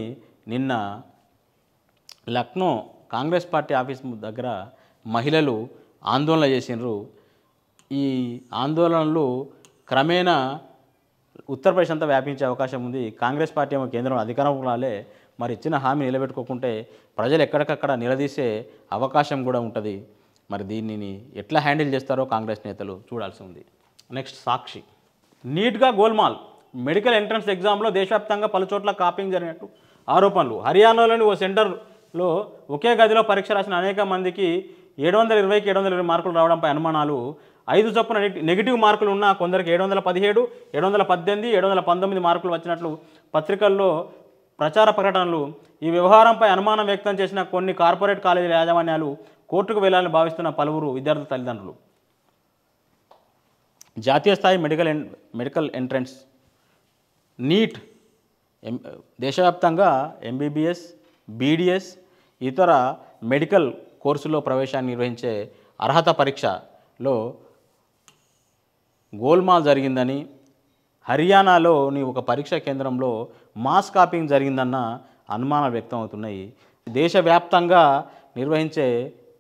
నిన్న లక్నో కాంగ్రెస్ పార్టీ ఆఫీస్ దగ్గర మహిళలు ఆందోళన చేసినారు. ఈ ఆందోళనలు క్రమేణా ఉత్తరప్రదేశ్ అంతా వ్యాపించే అవకాశం ఉంది. కాంగ్రెస్ పార్టీ ఏమో కేంద్రంలో అధికారంలో రాలే, మరి ఇచ్చిన హామీ నిలబెట్టుకోకుంటే ప్రజలు ఎక్కడికక్కడ నిలదీసే అవకాశం కూడా ఉంటుంది. మరి దీనిని ఎట్లా హ్యాండిల్ చేస్తారో కాంగ్రెస్ నేతలు చూడాల్సి ఉంది. నెక్స్ట్ సాక్షి. నీట్గా గోల్మాల్. మెడికల్ ఎంట్రన్స్ ఎగ్జామ్లో దేశవ్యాప్తంగా పలుచోట్ల కాపింగ్ జరిగినట్టు ఆరోపణలు. హర్యానాలోని ఓ సెంటర్లో ఒకే గదిలో పరీక్ష రాసిన అనేక మందికి 720కి 720 మార్కులు రావడంపై అనుమానాలు. 5 చొప్పున నెగిటివ్ మార్కులు ఉన్న కొందరికి 717, 718, 719 మార్కులు వచ్చినట్లు పత్రికల్లో ప్రచార ప్రకటనలు. ఈ వ్యవహారంపై అనుమానం వ్యక్తం చేసిన కొన్ని కార్పొరేట్ కాలేజీల యాజమాన్యాలు కోర్టుకు వెళ్లాలని భావిస్తున్న పలువురు విద్యార్థుల తల్లిదండ్రులు. జాతీయ స్థాయి మెడికల్ ఎంట్రన్స్ నీట్ దేశవ్యాప్తంగా ఎంబీబీఎస్, బీడీఎస్, ఇతర మెడికల్ కోర్సులో ప్రవేశాన్ని నిర్వహించే అర్హత పరీక్షలో గోల్మాల్ జరిగిందని, హర్యానాలోని ఒక పరీక్షా కేంద్రంలో మాస్ కాపింగ్ జరిగిందన్న అనుమానాలు వ్యక్తం అవుతున్నాయి. దేశవ్యాప్తంగా నిర్వహించే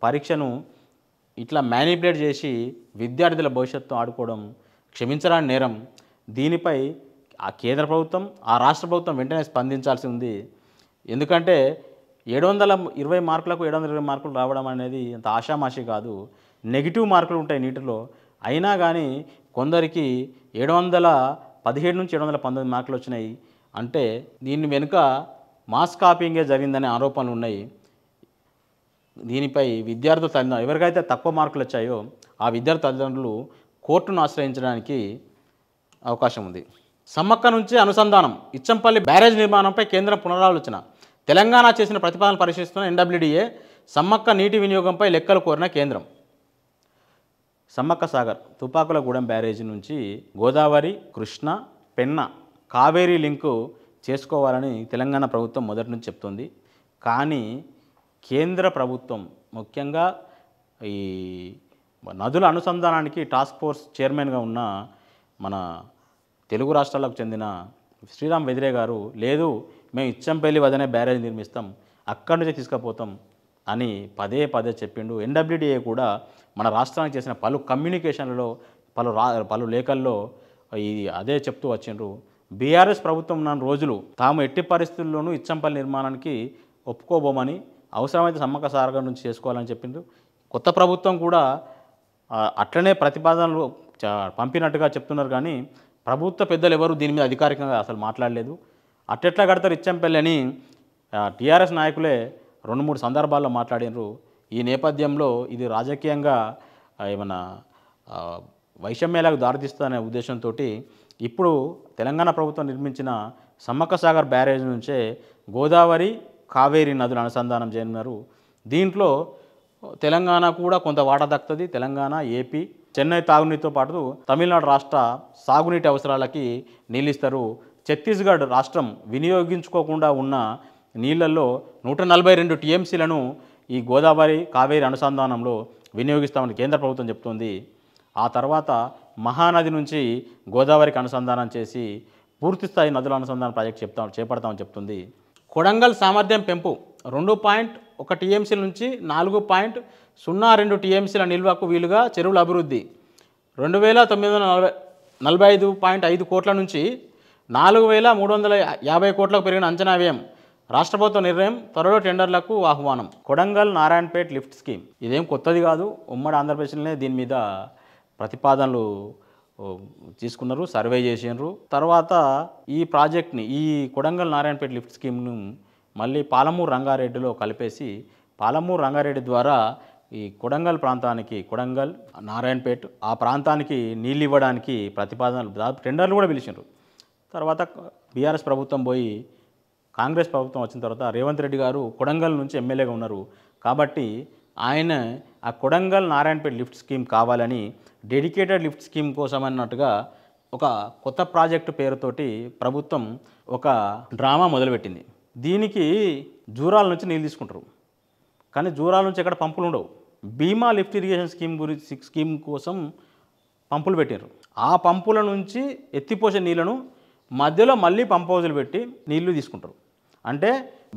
పరీక్షను ఇట్లా మ్యానిపులేట్ చేసి విద్యార్థుల భవిష్యత్తు ఆడుకోవడం క్షమించరాని నేరం. దీనిపై ఆ కేంద్ర ప్రభుత్వం, ఆ రాష్ట్ర ప్రభుత్వం వెంటనే స్పందించాల్సి ఉంది. ఎందుకంటే 720 మార్కులకు 720 మార్కులు రావడం అనేది అంత ఆషామాషి కాదు. నెగిటివ్ మార్కులు ఉంటాయి నీటిలో. అయినా కానీ కొందరికి 717 నుంచి 719 మార్కులు వచ్చినాయి. అంటే దీని వెనుక మాస్ కాపింగే జరిగిందనే ఆరోపణలు ఉన్నాయి. దీనిపై విద్యార్థుల తల్లిదండ్రులు, ఎవరికైతే తక్కువ మార్కులు వచ్చాయో ఆ విద్యార్థి తల్లిదండ్రులు కోర్టును ఆశ్రయించడానికి అవకాశం ఉంది. సమ్మక్క నుంచి అనుసంధానం. ఇచ్చంపల్లి బ్యారేజ్ నిర్మాణంపై కేంద్రం పునరాలోచన. తెలంగాణ చేసిన ప్రతిపాదనలు పరిశీలిస్తున్న ఎన్డబ్ల్యూడీఏ. సమ్మక్క నీటి వినియోగంపై లెక్కలు కోరిన కేంద్రం. సమ్మక్క సాగర్ తుపాకులగూడెం బ్యారేజీ నుంచి గోదావరి, కృష్ణ, పెన్న, కావేరీ లింకు చేసుకోవాలని తెలంగాణ ప్రభుత్వం మొదటి నుంచి చెప్తుంది. కానీ కేంద్ర ప్రభుత్వం, ముఖ్యంగా ఈ నదుల అనుసంధానానికి టాస్క్ ఫోర్స్ చైర్మన్గా ఉన్న మన తెలుగు రాష్ట్రాలకు చెందిన శ్రీరామ్ వెదిరే గారు లేదు మేము ఇచ్చంపల్లి వద్దనే బ్యారేజ్ నిర్మిస్తాం, అక్కడి నుంచి తీసుకుపోతాం అని పదే పదే చెప్పిండు. ఎన్డబ్ల్యూడిఏ కూడా మన రాష్ట్రానికి చేసిన పలు కమ్యూనికేషన్లలో పలు లేఖల్లో అదే చెప్తూ వచ్చిండ్రు. బీఆర్ఎస్ ప్రభుత్వం ఉన్న రోజులు తాము ఎట్టి పరిస్థితుల్లోనూ ఇచ్చంపల్లి నిర్మాణానికి ఒప్పుకోబోమని, అవసరమైతే సమ్మక్క సారథి నుంచి చేసుకోవాలని చెప్పిండ్రు. కొత్త ప్రభుత్వం కూడా అట్లనే ప్రతిపాదనలు పంపినట్టుగా చెప్తున్నారు, కానీ ప్రభుత్వ పెద్దలు ఎవరు దీని మీద అధికారికంగా అసలు మాట్లాడలేదు. అట్టెట్లా కడతారు ఇచ్చంపల్లి అని టీఆర్ఎస్ నాయకులే 2-3 సందర్భాల్లో మాట్లాడినారు. ఈ నేపథ్యంలో ఇది రాజకీయంగా ఏమన్నా వైషమ్యాలకు దారితీస్తుందనే ఉద్దేశంతో ఇప్పుడు తెలంగాణ ప్రభుత్వం నిర్మించిన సమ్మక్క సాగర్ బ్యారేజ్ నుంచే గోదావరి కావేరీ నదులు అనుసంధానం చేయనున్నారు. దీంట్లో తెలంగాణ కూడా కొంత వాటా దక్కుతుంది. తెలంగాణ, ఏపీ, చెన్నై తాగునీటితో పాటు తమిళనాడు రాష్ట్ర సాగునీటి అవసరాలకి నీళ్ళు ఇస్తారు. ఛత్తీస్గఢ్ రాష్ట్రం వినియోగించుకోకుండా ఉన్న నీళ్లలో 142 టీఎంసీలను ఈ గోదావరి కావేరీ అనుసంధానంలో వినియోగిస్తామని కేంద్ర ప్రభుత్వం చెప్తోంది. ఆ తర్వాత మహానది నుంచి గోదావరికి అనుసంధానం చేసి పూర్తిస్థాయి నదుల అనుసంధాన ప్రాజెక్ట్ చేపడతామని చెప్తుంది. కొడంగల్ సామర్థ్యం పెంపు 2.1 టీఎంసీల నుంచి 4.02 టీఎంసీల నిల్వకు వీలుగా చెరువుల అభివృద్ధి 2945.5 కోట్ల నుంచి 4350 కోట్లకు పెరిగిన అంచనా వ్యయం. రాష్ట్ర ప్రభుత్వ నిర్ణయం, త్వరలో టెండర్లకు ఆహ్వానం. కొడంగల్ నారాయణపేట్ లిఫ్ట్ స్కీమ్ ఇదేం కొత్తది కాదు. ఉమ్మడి ఆంధ్రప్రదేశ్లోనే దీని మీద ప్రతిపాదనలు తీసుకున్నారు, సర్వే చేసినారు. తర్వాత ఈ ప్రాజెక్ట్ని, ఈ కొడంగల్ నారాయణపేట లిఫ్ట్ స్కీమ్ను మళ్ళీ పాలమూరు రంగారెడ్డిలో కలిపేసి పాలమూరు రంగారెడ్డి ద్వారా ఈ కొడంగల్ ప్రాంతానికి, కొడంగల్ నారాయణపేట ఆ ప్రాంతానికి నీళ్ళు ఇవ్వడానికి ప్రతిపాదనలు టెండర్లు కూడా పిలిచినారు. తర్వాత బీఆర్ఎస్ ప్రభుత్వం పోయి కాంగ్రెస్ ప్రభుత్వం వచ్చిన తర్వాత రేవంత్ రెడ్డి గారు కొడంగల్ నుంచి ఎమ్మెల్యేగా ఉన్నారు కాబట్టి ఆయన ఆ కొడంగల్ నారాయణపేట లిఫ్ట్ స్కీమ్ కావాలని డెడికేటెడ్ లిఫ్ట్ స్కీమ్ కోసం అన్నట్టుగా ఒక కొత్త ప్రాజెక్టు పేరుతోటి ప్రభుత్వం ఒక డ్రామా మొదలుపెట్టింది. దీనికి జూరాల నుంచి నీళ్ళు తీసుకుంటారు, కానీ జూరాల నుంచి ఎక్కడ పంపులు ఉండవు. భీమా లిఫ్ట్ ఇరిగేషన్ స్కీమ్ కోసం పంపులు పెట్టారు. ఆ పంపుల నుంచి ఎత్తిపోసే నీళ్లను మధ్యలో మళ్ళీ పంప్ హౌజులు పెట్టి నీళ్లు తీసుకుంటారు. అంటే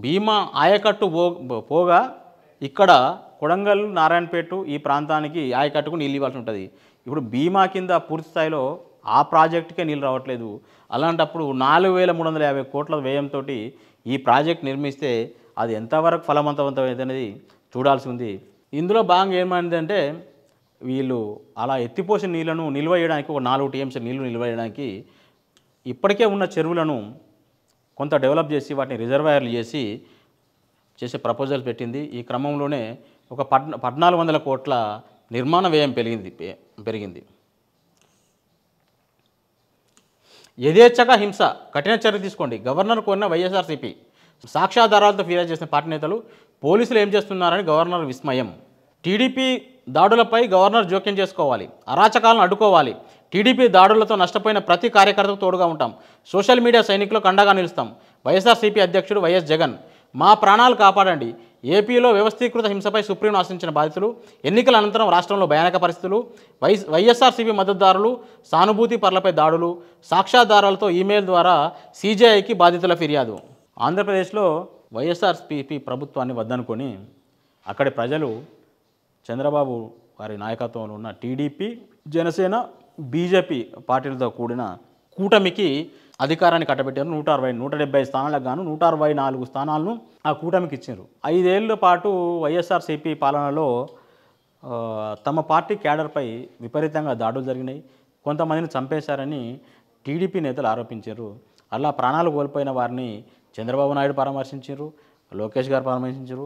భీమా ఆయకట్టు పోగా ఇక్కడ కొడంగల్ నారాయణపేట ఈ ప్రాంతానికి ఆయకట్టుకు నీళ్ళు ఇవ్వాల్సి ఉంటుంది. ఇప్పుడు భీమా కింద పూర్తి స్థాయిలో ఆ ప్రాజెక్టుకే నీళ్ళు రావట్లేదు. అలాంటప్పుడు 4350 కోట్ల వ్యయంతో ఈ ప్రాజెక్ట్ నిర్మిస్తే అది ఎంతవరకు ఫలవంతమైంది అనేది చూడాల్సి ఉంది. ఇందులో భాగంగా ఏమైందంటే వీళ్ళు అలా ఎత్తిపోసిన నీళ్లను నిల్వ చేయడానికి ఒక 4 టీఎంసీ నీళ్లు నిల్వ చేయడానికి ఇప్పటికే ఉన్న చెరువులను కొంత డెవలప్ చేసి వాటిని రిజర్వాయర్లు చేసే ప్రపోజల్ పెట్టింది. ఈ క్రమంలోనే ఒక 1400 కోట్ల నిర్మాణ వ్యయం పెరిగింది. యథేచ్ఛగా హింస, కఠిన చర్య తీసుకోండి. గవర్నర్ కోరిన వైఎస్ఆర్సీపీ. సాక్ష్యాధారాలతో ఫిర్యాదు చేసిన పార్టీ నేతలు పోలీసులు ఏం చేస్తున్నారని గవర్నర్ విస్మయం. టీడీపీ దాడులపై గవర్నర్ జోక్యం చేసుకోవాలి, అరాచకాలను అడ్డుకోవాలి. టీడీపీ దాడులతో నష్టపోయిన ప్రతి కార్యకర్తకు తోడుగా ఉంటాం, సోషల్ మీడియా సైనికులకు అండగా నిలుస్తాం. వైఎస్ఆర్సీపీ అధ్యక్షుడు వైఎస్ జగన్. మా ప్రాణాలు కాపాడండి. ఏపీలో వ్యవస్థీకృత హింసపై సుప్రీంను ఆశ్రయించిన బాధితులు, ఎన్నికల అనంతరం రాష్ట్రంలో భయానక పరిస్థితులు, వైఎస్ఆర్సీపీ మద్దతుదారులు, సానుభూతి పరులపై దాడులు, సాక్ష్యాధారాలతో ఈమెయిల్ ద్వారా సీజేఐకి బాధితుల ఫిర్యాదు. ఆంధ్రప్రదేశ్లో వైఎస్ఆర్సీపీ ప్రభుత్వాన్ని వద్దనుకొని అక్కడి ప్రజలు చంద్రబాబు వారి నాయకత్వంలో ఉన్న టీడీపీ, జనసేన, బీజేపీ పార్టీలతో కూడిన కూటమికి అధికారాన్ని కట్టబెట్టారు. 170 స్థానాలకు గాను 164 స్థానాలను ఆ కూటమికి ఇచ్చారు. 5 ఏళ్ల పాటు వైఎస్ఆర్సీపీ పాలనలో తమ పార్టీ క్యాడర్పై విపరీతంగా దాడులు జరిగినాయి. కొంతమందిని చంపేశారని టీడీపీ నేతలు ఆరోపించారు. అలా ప్రాణాలు కోల్పోయిన వారిని చంద్రబాబు నాయుడు పరామర్శించారు, లోకేష్ గారు పరామర్శించారు.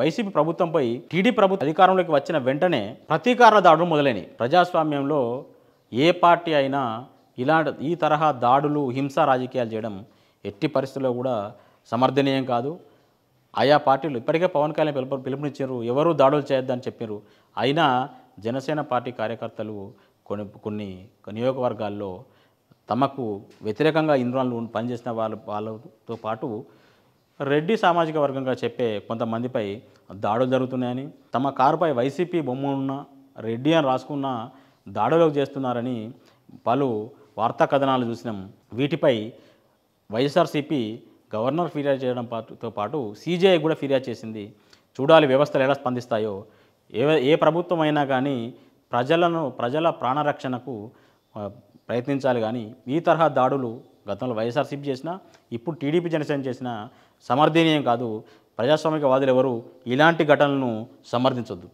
వైసీపీ ప్రభుత్వంపై ప్రభుత్వం అధికారంలోకి వచ్చిన వెంటనే ప్రతీకార దాడులు మొదలైనవి. ప్రజాస్వామ్యంలో ఏ పార్టీ అయినా ఈ తరహా దాడులు, హింసా రాజకీయాలు చేయడం ఎట్టి పరిస్థితుల్లో కూడా సమర్థనీయం కాదు. ఆయా పార్టీలు ఇప్పటికే పవన్ కళ్యాణ్ పిలుపునిచ్చారు, ఎవరూ దాడులు చేయొద్దని చెప్పారు. అయినా జనసేన పార్టీ కార్యకర్తలు కొన్ని నియోజకవర్గాల్లో తమకు వ్యతిరేకంగా ఇన్వాల్వ్ పనిచేసిన వాళ్ళతో పాటు రెడ్డి సామాజిక వర్గంగా చెప్పే కొంతమందిపై దాడులు జరుగుతున్నాయని, తమ కారుపై వైసీపీ బొమ్మ ఉన్న రెడ్డి అని రాసుకున్న దాడులు చేస్తున్నారని పలు వార్తా కథనాలు చూసినాం. వీటిపై వైఎస్ఆర్సీపీ గవర్నర్ ఫిర్యాదు చేయడం తో పాటు సీజీఐ కూడా ఫిర్యాదు చేసింది. చూడాలి వ్యవస్థలు ఎలా స్పందిస్తాయో. ఏ ప్రభుత్వం అయినా కానీ ప్రజల ప్రాణరక్షణకు ప్రయత్నించాలి కానీ ఈ తరహా దాడులు గతంలో వైఎస్ఆర్సీపీ చేసినా ఇప్పుడు టీడీపీ జనసేన చేసినా సమర్థనీయం కాదు. ప్రజాస్వామికవాదులు ఎవరు ఇలాంటి ఘటనలను సమర్థించొద్దు.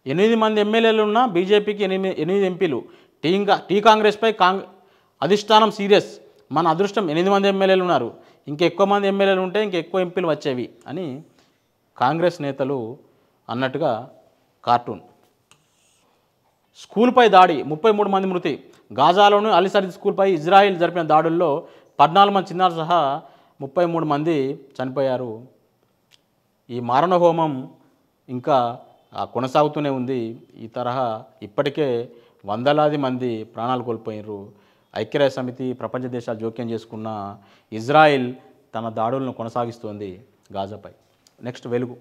8 మంది ఎమ్మెల్యేలు ఉన్న బీజేపీకి 8 ఎంపీలు. టీ కాంగ్రెస్పై అధిష్టానం సీరియస్. మన అదృష్టం 8 మంది ఎమ్మెల్యేలు ఉన్నారు, ఇంకెక్కువ మంది ఎమ్మెల్యేలు ఉంటే ఇంకెక్కువ ఎంపీలు వచ్చేవి అని కాంగ్రెస్ నేతలు అన్నట్టుగా కార్టూన్. స్కూల్పై దాడి, 33 మంది మృతి. గాజాలోని అలీసరీద్ స్కూల్పై ఇజ్రాయిల్ జరిపిన దాడుల్లో 14 మంది చిన్నారులు సహా 33 మంది చనిపోయారు. ఈ మారణహోమం ఇంకా కొనసాగుతూనే ఉంది. ఈ తరహా ఇప్పటికే వందలాది మంది ప్రాణాలు కోల్పోయారు. ఐక్యరాజ్య సమితి, ప్రపంచ దేశాలు జోక్యం చేసుకున్న ఇజ్రాయిల్ తన దాడులను కొనసాగిస్తోంది గాజాపై. నెక్స్ట్ వెలుగు.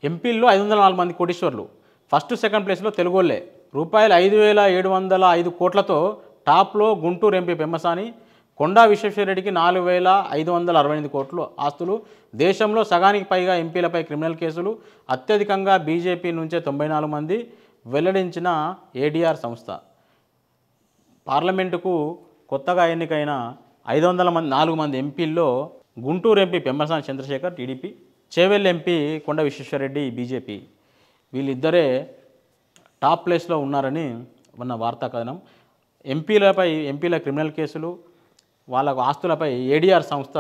ఎంపీల్లో 504 మంది కోటీశ్వర్లు. ఫస్ట్ సెకండ్ ప్లేస్లో తెలుగోళ్లే. రూపాయలు 5,705 కోట్లతో టాప్లో గుంటూరు ఎంపీ పెమ్మసాని. కొండా విశ్వేశ్వరరెడ్డికి 4,568 కోట్లు ఆస్తులు. దేశంలో సగానికి పైగా ఎంపీలపై క్రిమినల్ కేసులు. అత్యధికంగా బీజేపీ నుంచే 94 మంది వెల్లడించిన ఏడీఆర్ సంస్థ. పార్లమెంటుకు కొత్తగా ఎన్నికైన 4 మంది ఎంపీల్లో Guntur MP Pemmasani Chandrasekhar TDP, Chevella MP Konda Vishweshwar Reddy BJP. వీళ్ళిద్దరే టాప్ ప్లేస్లో ఉన్నారని ఉన్న వార్తా కథనం. ఎంపీల క్రిమినల్ కేసులు, వాళ్ళ ఆస్తులపై ఏడీఆర్ సంస్థ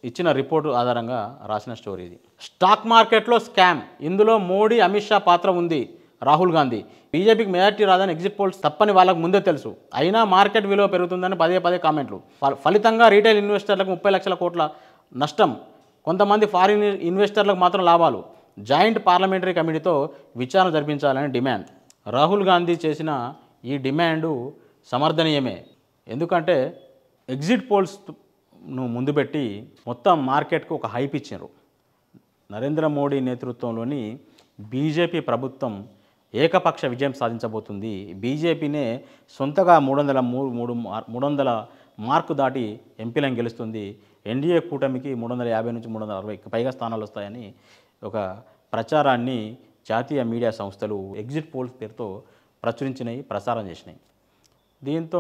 ఇచ్చిన రిపోర్టు ఆధారంగా రాసిన స్టోరీ ఇది. స్టాక్ మార్కెట్లో స్కామ్, ఇందులో మోడీ, అమిత్ షా పాత్ర ఉంది. రాహుల్ గాంధీ. బీజేపీకి మెజార్టీ రాదని ఎగ్జిట్ పోల్స్ తప్పని వాళ్ళకు ముందే తెలుసు, అయినా మార్కెట్ విలువ పెరుగుతుందని పదే కామెంట్లు. ఫలితంగా రీటైల్ ఇన్వెస్టర్లకు 30 లక్షల కోట్ల నష్టం, కొంతమంది ఫారిన్ ఇన్వెస్టర్లకు మాత్రం లాభాలు. జాయింట్ పార్లమెంటరీ కమిటీతో విచారణ జరిపించాలని డిమాండ్. రాహుల్ గాంధీ చేసిన ఈ డిమాండు సమర్థనీయమే. ఎందుకంటే ఎగ్జిట్ పోల్స్ను ముందు పెట్టి మొత్తం మార్కెట్కు ఒక హైప్ ఇచ్చారు. నరేంద్ర మోడీ నేతృత్వంలోని బీజేపీ ప్రభుత్వం ఏకపక్ష విజయం సాధించబోతుంది. బీజేపీనే సొంతగా 300 మార్కు దాటి ఎంపీలను గెలుస్తుంది. ఎన్డీఏ కూటమికి 350 నుంచి 360 పైగా స్థానాలు వస్తాయని ఒక ప్రచారాన్ని జాతీయ మీడియా సంస్థలు ఎగ్జిట్ పోల్స్ పేరుతో ప్రసారం చేసినాయి. దీంతో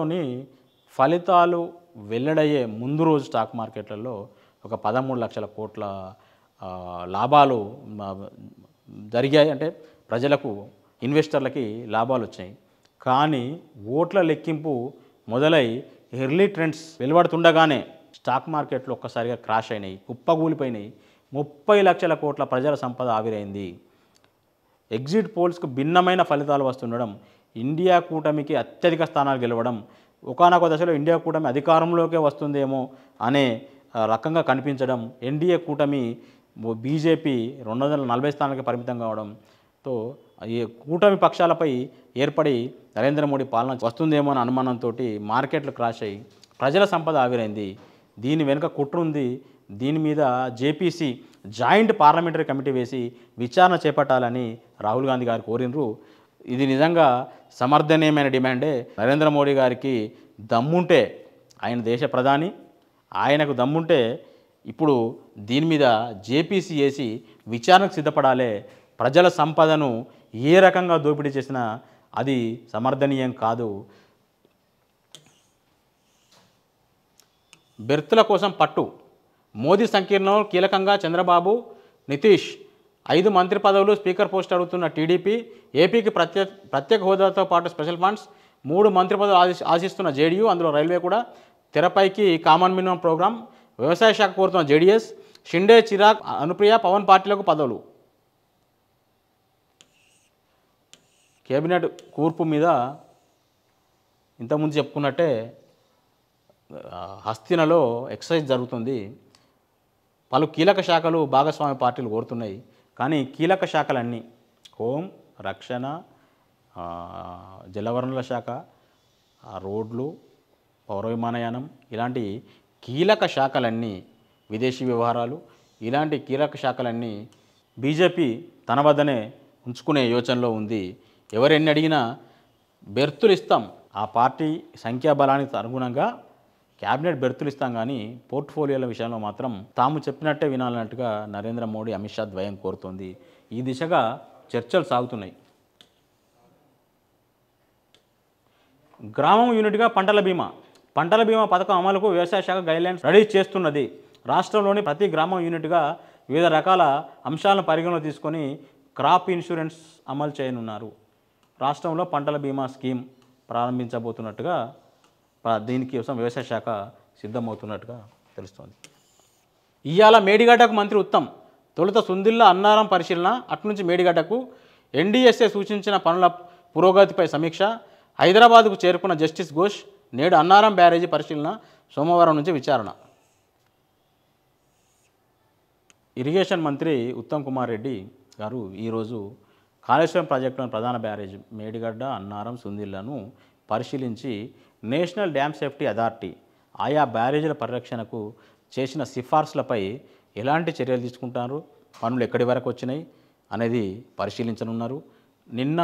ఫలితాలు వెల్లడయ్యే ముందు రోజు స్టాక్ మార్కెట్లలో ఒక 13 లక్షల కోట్ల లాభాలు జరిగాయి. అంటే ప్రజలకు, ఇన్వెస్టర్లకి లాభాలు వచ్చాయి. కానీ ఓట్ల లెక్కింపు మొదలై ఎర్లీ ట్రెండ్స్ వెలువడుతుండగానే స్టాక్ మార్కెట్లు ఒక్కసారిగా క్రాష్ అయినాయి, కుప్పగూలిపోయినాయి. 30 లక్షల కోట్ల ప్రజల సంపద ఆవిరైంది. ఎగ్జిట్ పోల్స్కు భిన్నమైన ఫలితాలు వస్తుండడం, ఇండియా కూటమికి అత్యధిక స్థానాలు గెలవడం, ఒకానొక దశలో ఇండియా కూటమి అధికారంలోకే వస్తుందేమో అనే రకంగా కనిపించడం, ఎన్డీఏ కూటమి బీజేపీ 240 స్థానాలకి పరిమితం కావడంతో ఈ కూటమి పక్షాలపై ఏర్పడి నరేంద్ర మోడీ పాలన వస్తుందేమో అనే అనుమానంతో మార్కెట్లు క్రాష్ అయ్యి ప్రజల సంపద ఆవిరైంది. దీని వెనుక కుట్ర ఉంది. దీని మీద జేపీసీ జాయింట్ పార్లమెంటరీ కమిటీ వేసి విచారణ చేపట్టాలని రాహుల్ గాంధీ గారు కోరినరు. ఇది నిజంగా సమర్థనీయమైన డిమాండే. నరేంద్ర మోడీ గారికి దమ్ముంటే, ఆయన దేశ ప్రధాని, ఆయనకు దమ్ముంటే ఇప్పుడు దీని మీద జేపీసీ వేసి విచారణకు సిద్ధపడాలి. ప్రజల సంపదను ఏ రకంగా దోపిడీ చేసినా అది సమర్థనీయం కాదు. బెర్తుల కోసం పట్టు. మోదీ సంకీర్ణంలో కీలకంగా చంద్రబాబు, నితీష్. 5 మంత్రి పదవులు, స్పీకర్ పోస్ట్ అడుగుతున్న టీడీపీ. ఏపీకి ప్రత్యేక హోదాతో పాటు స్పెషల్ ఫండ్స్. 3 మంత్రి పదవులు ఆశిస్తున్న జేడీయూ, అందులో రైల్వే కూడా. తెరపైకి కామన్ మినిమం ప్రోగ్రాం. వ్యవసాయ శాఖ కోరుతున్న జేడీఎస్. షిండే, చిరాగ్, అనుప్రియ, పవన్ పార్టీలకు పదవులు. కేబినెట్ కూర్పు మీద ఇంతకుముందు చెప్పుకున్నట్టే హస్తినలో ఎక్సర్సైజ్ జరుగుతుంది. పలు కీలక శాఖలు, భాగస్వామ్య పార్టీలు కోరుతున్నాయి. కానీ కీలక శాఖలన్నీ హోం, రక్షణ, జలవనరుల శాఖ, రోడ్లు, పౌర విమానయానం, ఇలాంటి కీలక శాఖలన్నీ, విదేశీ వ్యవహారాలు, ఇలాంటి కీలక శాఖలన్నీ బీజేపీ తన వద్దనే ఉంచుకునే యోచనలో ఉంది. ఎవరెన్ని అడిగినా బెర్తులు ఇస్తాం, ఆ పార్టీ సంఖ్యాబలానికి అనుగుణంగా క్యాబినెట్ బెర్తులు ఇస్తాం కానీ పోర్ట్ఫోలియోల విషయంలో మాత్రం తాము చెప్పినట్టే వినాలన్నట్టుగా నరేంద్ర మోడీ అమిత్ షా ద్వయం కోరుతోంది. ఈ దిశగా చర్చలు సాగుతున్నాయి. గ్రామం యూనిట్గా పంటల బీమా పథకం అమలుకు వ్యవసాయ శాఖ గైడ్లైన్స్ రెడీ చేస్తున్నది. రాష్ట్రంలోని ప్రతి గ్రామం యూనిట్గా వివిధ రకాల అంశాలను పరిగణలో తీసుకొని క్రాప్ ఇన్సూరెన్స్ అమలు చేయనున్నారు. రాష్ట్రంలో పంటల బీమా స్కీమ్ ప్రారంభించబోతున్నట్టుగా దీనికోసం వ్యవసాయ శాఖ సిద్ధమవుతున్నట్టుగా తెలుస్తోంది. ఇవాళ మేడిగడ్డకు మంత్రి ఉత్తమ్ తొలుత సుందిల్ల అన్నారం పరిశీలన, అట్నుంచి మేడిగడ్డకు ఎన్డీఎస్ఏ సూచించిన పనుల పురోగతిపై సమీక్ష. హైదరాబాద్కు చేరుకున్న జస్టిస్ ఘోష్ నేడు అన్నారం బ్యారేజీ పరిశీలన, సోమవారం నుంచి విచారణ. ఇరిగేషన్ మంత్రి ఉత్తమ్ కుమార్ రెడ్డి గారు ఈరోజు కాళేశ్వరం ప్రాజెక్టులోని ప్రధాన బ్యారేజ్ మేడిగడ్డ, అన్నారం, సుందిళ్లను పరిశీలించి నేషనల్ డ్యామ్ సేఫ్టీ అథారిటీ ఆయా బ్యారేజీల పరిరక్షణకు చేసిన సిఫార్సులపై ఎలాంటి చర్యలు తీసుకుంటారు, పనులు ఎక్కడి వరకు వచ్చినాయి అనేది పరిశీలించనున్నారు. నిన్న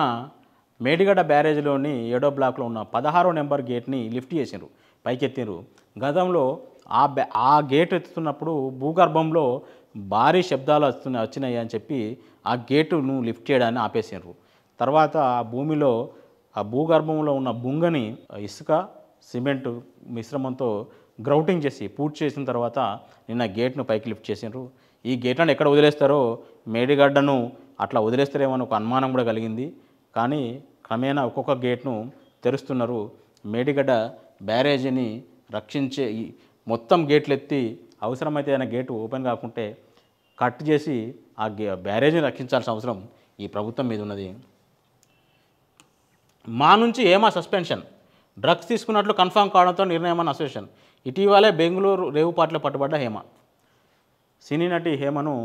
మేడిగడ్డ బ్యారేజ్లోని 7వ బ్లాక్లో ఉన్న 16వ నెంబర్ గేట్ని లిఫ్ట్ చేసినారు, పైకెత్తినారు. గతంలో ఆ గేట్ ఎత్తుతున్నప్పుడు భూగర్భంలో భారీ శబ్దాలు వచ్చినాయి అని చెప్పి ఆ గేటును లిఫ్ట్ చేయడాన్ని ఆపేసినారు. తర్వాత ఆ భూగర్భంలో ఉన్న బుంగని ఇసుక సిమెంట్ మిశ్రమంతో గ్రౌటింగ్ చేసి పూర్తి చేసిన తర్వాత నిన్న గేట్ను పైకి లిఫ్ట్ చేసినారు. ఈ గేట్లను ఎక్కడ వదిలేస్తారో, మేడిగడ్డను అట్లా వదిలేస్తారేమో అని ఒక అనుమానం కూడా కలిగింది. కానీ క్రమేణా ఒక్కొక్క గేట్ను తెరుస్తున్నారు. మేడిగడ్డ బ్యారేజీని రక్షించే మొత్తం గేట్లు ఎత్తి అవసరమైతే అయినా గేటు ఓపెన్ కాకుంటే కట్ చేసి ఆ బ్యారేజీని రక్షించాల్సిన అవసరం ఈ ప్రభుత్వం మీద ఉన్నది. మా నుంచి హేమ సస్పెన్షన్, డ్రగ్స్ తీసుకున్నట్లు కన్ఫర్మ్ కావడంతో నిర్ణయం అసోసియేషన్. ఇటీవలే బెంగళూరు రేవుపాట్లో పట్టుబడ్డ హేమ. సినీ నటి హేమను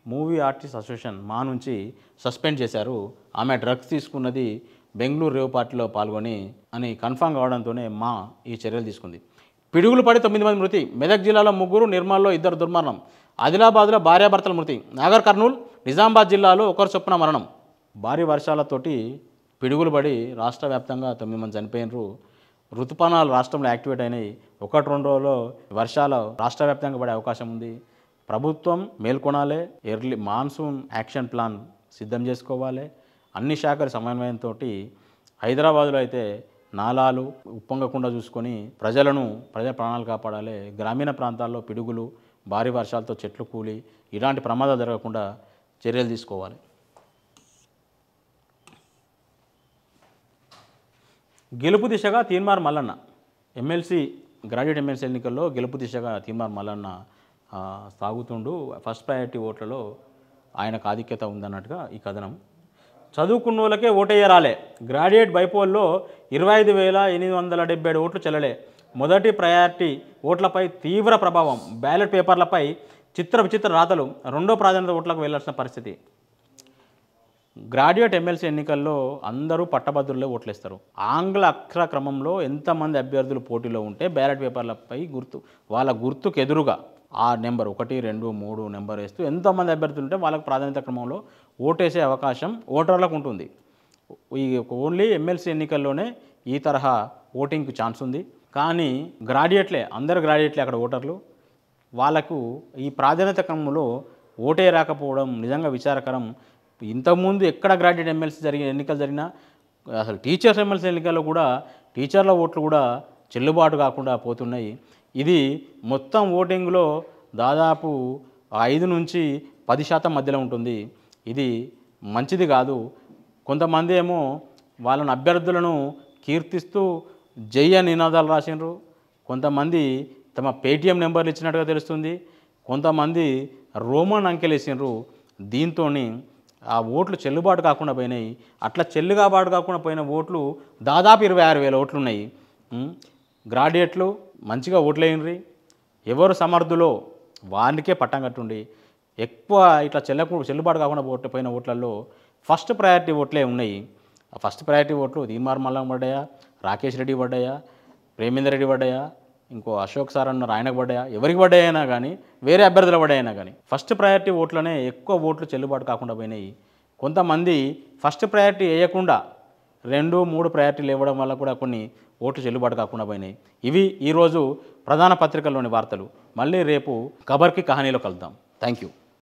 మూవీ ఆర్టిస్ట్ అసోసియేషన్ మా నుంచి సస్పెండ్ చేశారు. ఆమె డ్రగ్స్ తీసుకున్నది బెంగళూరు రేవుపాట్లో పాల్గొని అని కన్ఫర్మ్ కావడంతోనే మా ఈ చర్యలు తీసుకుంది. పిడుగులు పడి 9 మంది మృతి. మెదక్ జిల్లాలో 3, నిర్మల్లో 2 దుర్మరణం. ఆదిలాబాద్లో భార్యాభర్తల మృతి. నాగర్ కర్నూల్, నిజామాబాద్ జిల్లాలో 1 చొప్పున మరణం. భారీ వర్షాలతోటి పిడుగులు పడి రాష్ట్ర వ్యాప్తంగా 9 మంది చనిపోయినారు. ఋతుపవనాలు రాష్ట్రంలో యాక్టివేట్ అయినాయి. 1-2 రోజుల్లో వర్షాలు రాష్ట్ర వ్యాప్తంగా పడే అవకాశం ఉంది. ప్రభుత్వం మేల్కొనాలి, ఎర్లీ మాన్సూన్ యాక్షన్ ప్లాన్ సిద్ధం చేసుకోవాలి. అన్ని శాఖల సమన్వయంతో హైదరాబాద్లో అయితే నాలాలు ఉప్పొంగకుండా చూసుకొని ప్రజల ప్రాణాలు కాపాడాలి. గ్రామీణ ప్రాంతాల్లో పిడుగులు, భారీ వర్షాలతో చెట్లు కూలి ఇలాంటి ప్రమాదాలు జరగకుండా చర్యలు తీసుకోవాలి. గెలుపు దిశగా తీన్మార్ మల్లన్న. గ్రాడ్యుయేట్ ఎమ్మెల్సీ ఎన్నికల్లో గెలుపు దిశగా తీన్మార్ మల్లన్న సాగుతుండు. ఫస్ట్ ప్రయారిటీ ఓట్లలో ఆయనకు ఆధిక్యత ఉందన్నట్టుగా ఈ కథనం. చదువుకున్న వాళ్ళకే ఓటేయరాలే. గ్రాడ్యుయేట్ బైపోల్లో 25,877 ఓట్లు చెల్లలే. మొదటి ప్రయారిటీ ఓట్లపై తీవ్ర ప్రభావం. బ్యాలెట్ పేపర్లపై విచిత్ర రాతలు. రెండో ప్రాధాన్యత ఓట్లకు వెళ్లాల్సిన పరిస్థితి. గ్రాడ్యుయేట్ ఎమ్మెల్సీ ఎన్నికల్లో అందరూ పట్టభద్రులే ఓట్లేస్తారు. ఆంగ్ల అక్షర క్రమంలో ఎంతమంది అభ్యర్థులు పోటీలో ఉంటే బ్యాలెట్ పేపర్లపై వాళ్ళ గుర్తుకు ఎదురుగా ఆ నెంబర్ 1, 2, 3 నెంబర్ వేస్తూ ఎంతోమంది అభ్యర్థులు ఉంటే వాళ్ళకు ప్రాధాన్యత క్రమంలో ఓటేసే అవకాశం ఓటర్లకు ఉంటుంది. ఈ ఓన్లీ ఎమ్మెల్సీ ఎన్నికల్లోనే ఈ తరహా ఓటింగ్కి ఛాన్స్ ఉంది. కానీ అందరు గ్రాడ్యుయేట్లే అక్కడ ఓటర్లు. వాళ్ళకు ఈ ప్రాధాన్యత క్రమంలో ఓటే రాకపోవడం నిజంగా విచారకరం. ఇంతకుముందు ఎక్కడ గ్రాడ్యుయేట్ ఎన్నికలు జరిగినా అసలు టీచర్స్ ఎమ్మెల్సీ ఎన్నికల్లో కూడా టీచర్ల ఓట్లు కూడా చెల్లుబాటు కాకుండా పోతున్నాయి. ఇది మొత్తం ఓటింగ్లో దాదాపు 5 నుంచి 10% మధ్యలో ఉంటుంది. ఇది మంచిది కాదు. కొంతమంది ఏమో వాళ్ళని అభ్యర్థులను కీర్తిస్తూ జయ నినాదాలు రాసినారు. కొంతమంది తమ పేటీఎం నెంబర్లు ఇచ్చినట్టుగా తెలుస్తుంది. కొంతమంది రోమన్ అంకెలు వేసినారు. దీంతో ఆ ఓట్లు చెల్లుబాటు కాకుండా పోయినాయి. అట్లా చెల్లుబాటు కాకుండా పోయిన ఓట్లు దాదాపు 26,000 ఓట్లు ఉన్నాయి. గ్రాడ్యుయేట్లు మంచిగా ఓట్లేయండి. ఎవరు సమర్థులో వారికే పట్టం కట్టుండి. ఎక్కువ ఇట్లా చెల్లుబాటు కాకుండా పోయిన ఓట్లలో ఫస్ట్ ప్రయారిటీ ఓట్లే ఉన్నాయి. ఆ ఫస్ట్ ప్రయారిటీ ఓట్లు తీన్మార్ మల్లన్న పడ్డాయా, రాకేష్ రెడ్డి పడ్డాయా, ప్రేమేందర్ రెడ్డి పడ్డాయా, ఇంకో అశోక్ సార్ అన్నారు ఆయనకు పడ్డాయా, ఎవరికి పడ్డాయైనా కానీ వేరే అభ్యర్థులు పడ్డాయైనా కానీ ఫస్ట్ ప్రయారిటీ ఓట్లనే ఎక్కువ ఓట్లు చెల్లుబాటు కాకుండా పోయినాయి. కొంతమంది ఫస్ట్ ప్రయారిటీ వేయకుండా 2, 3 ప్రయారిటీలు ఇవ్వడం వల్ల కూడా కొన్ని ఓట్లు చెల్లుబాటు కాకుండా పోయినాయి. ఇవి ఈరోజు ప్రధాన పత్రికల్లోని వార్తలు. మళ్ళీ రేపు ఖబర్కి కహానీలో కలుద్దాం. Thank you.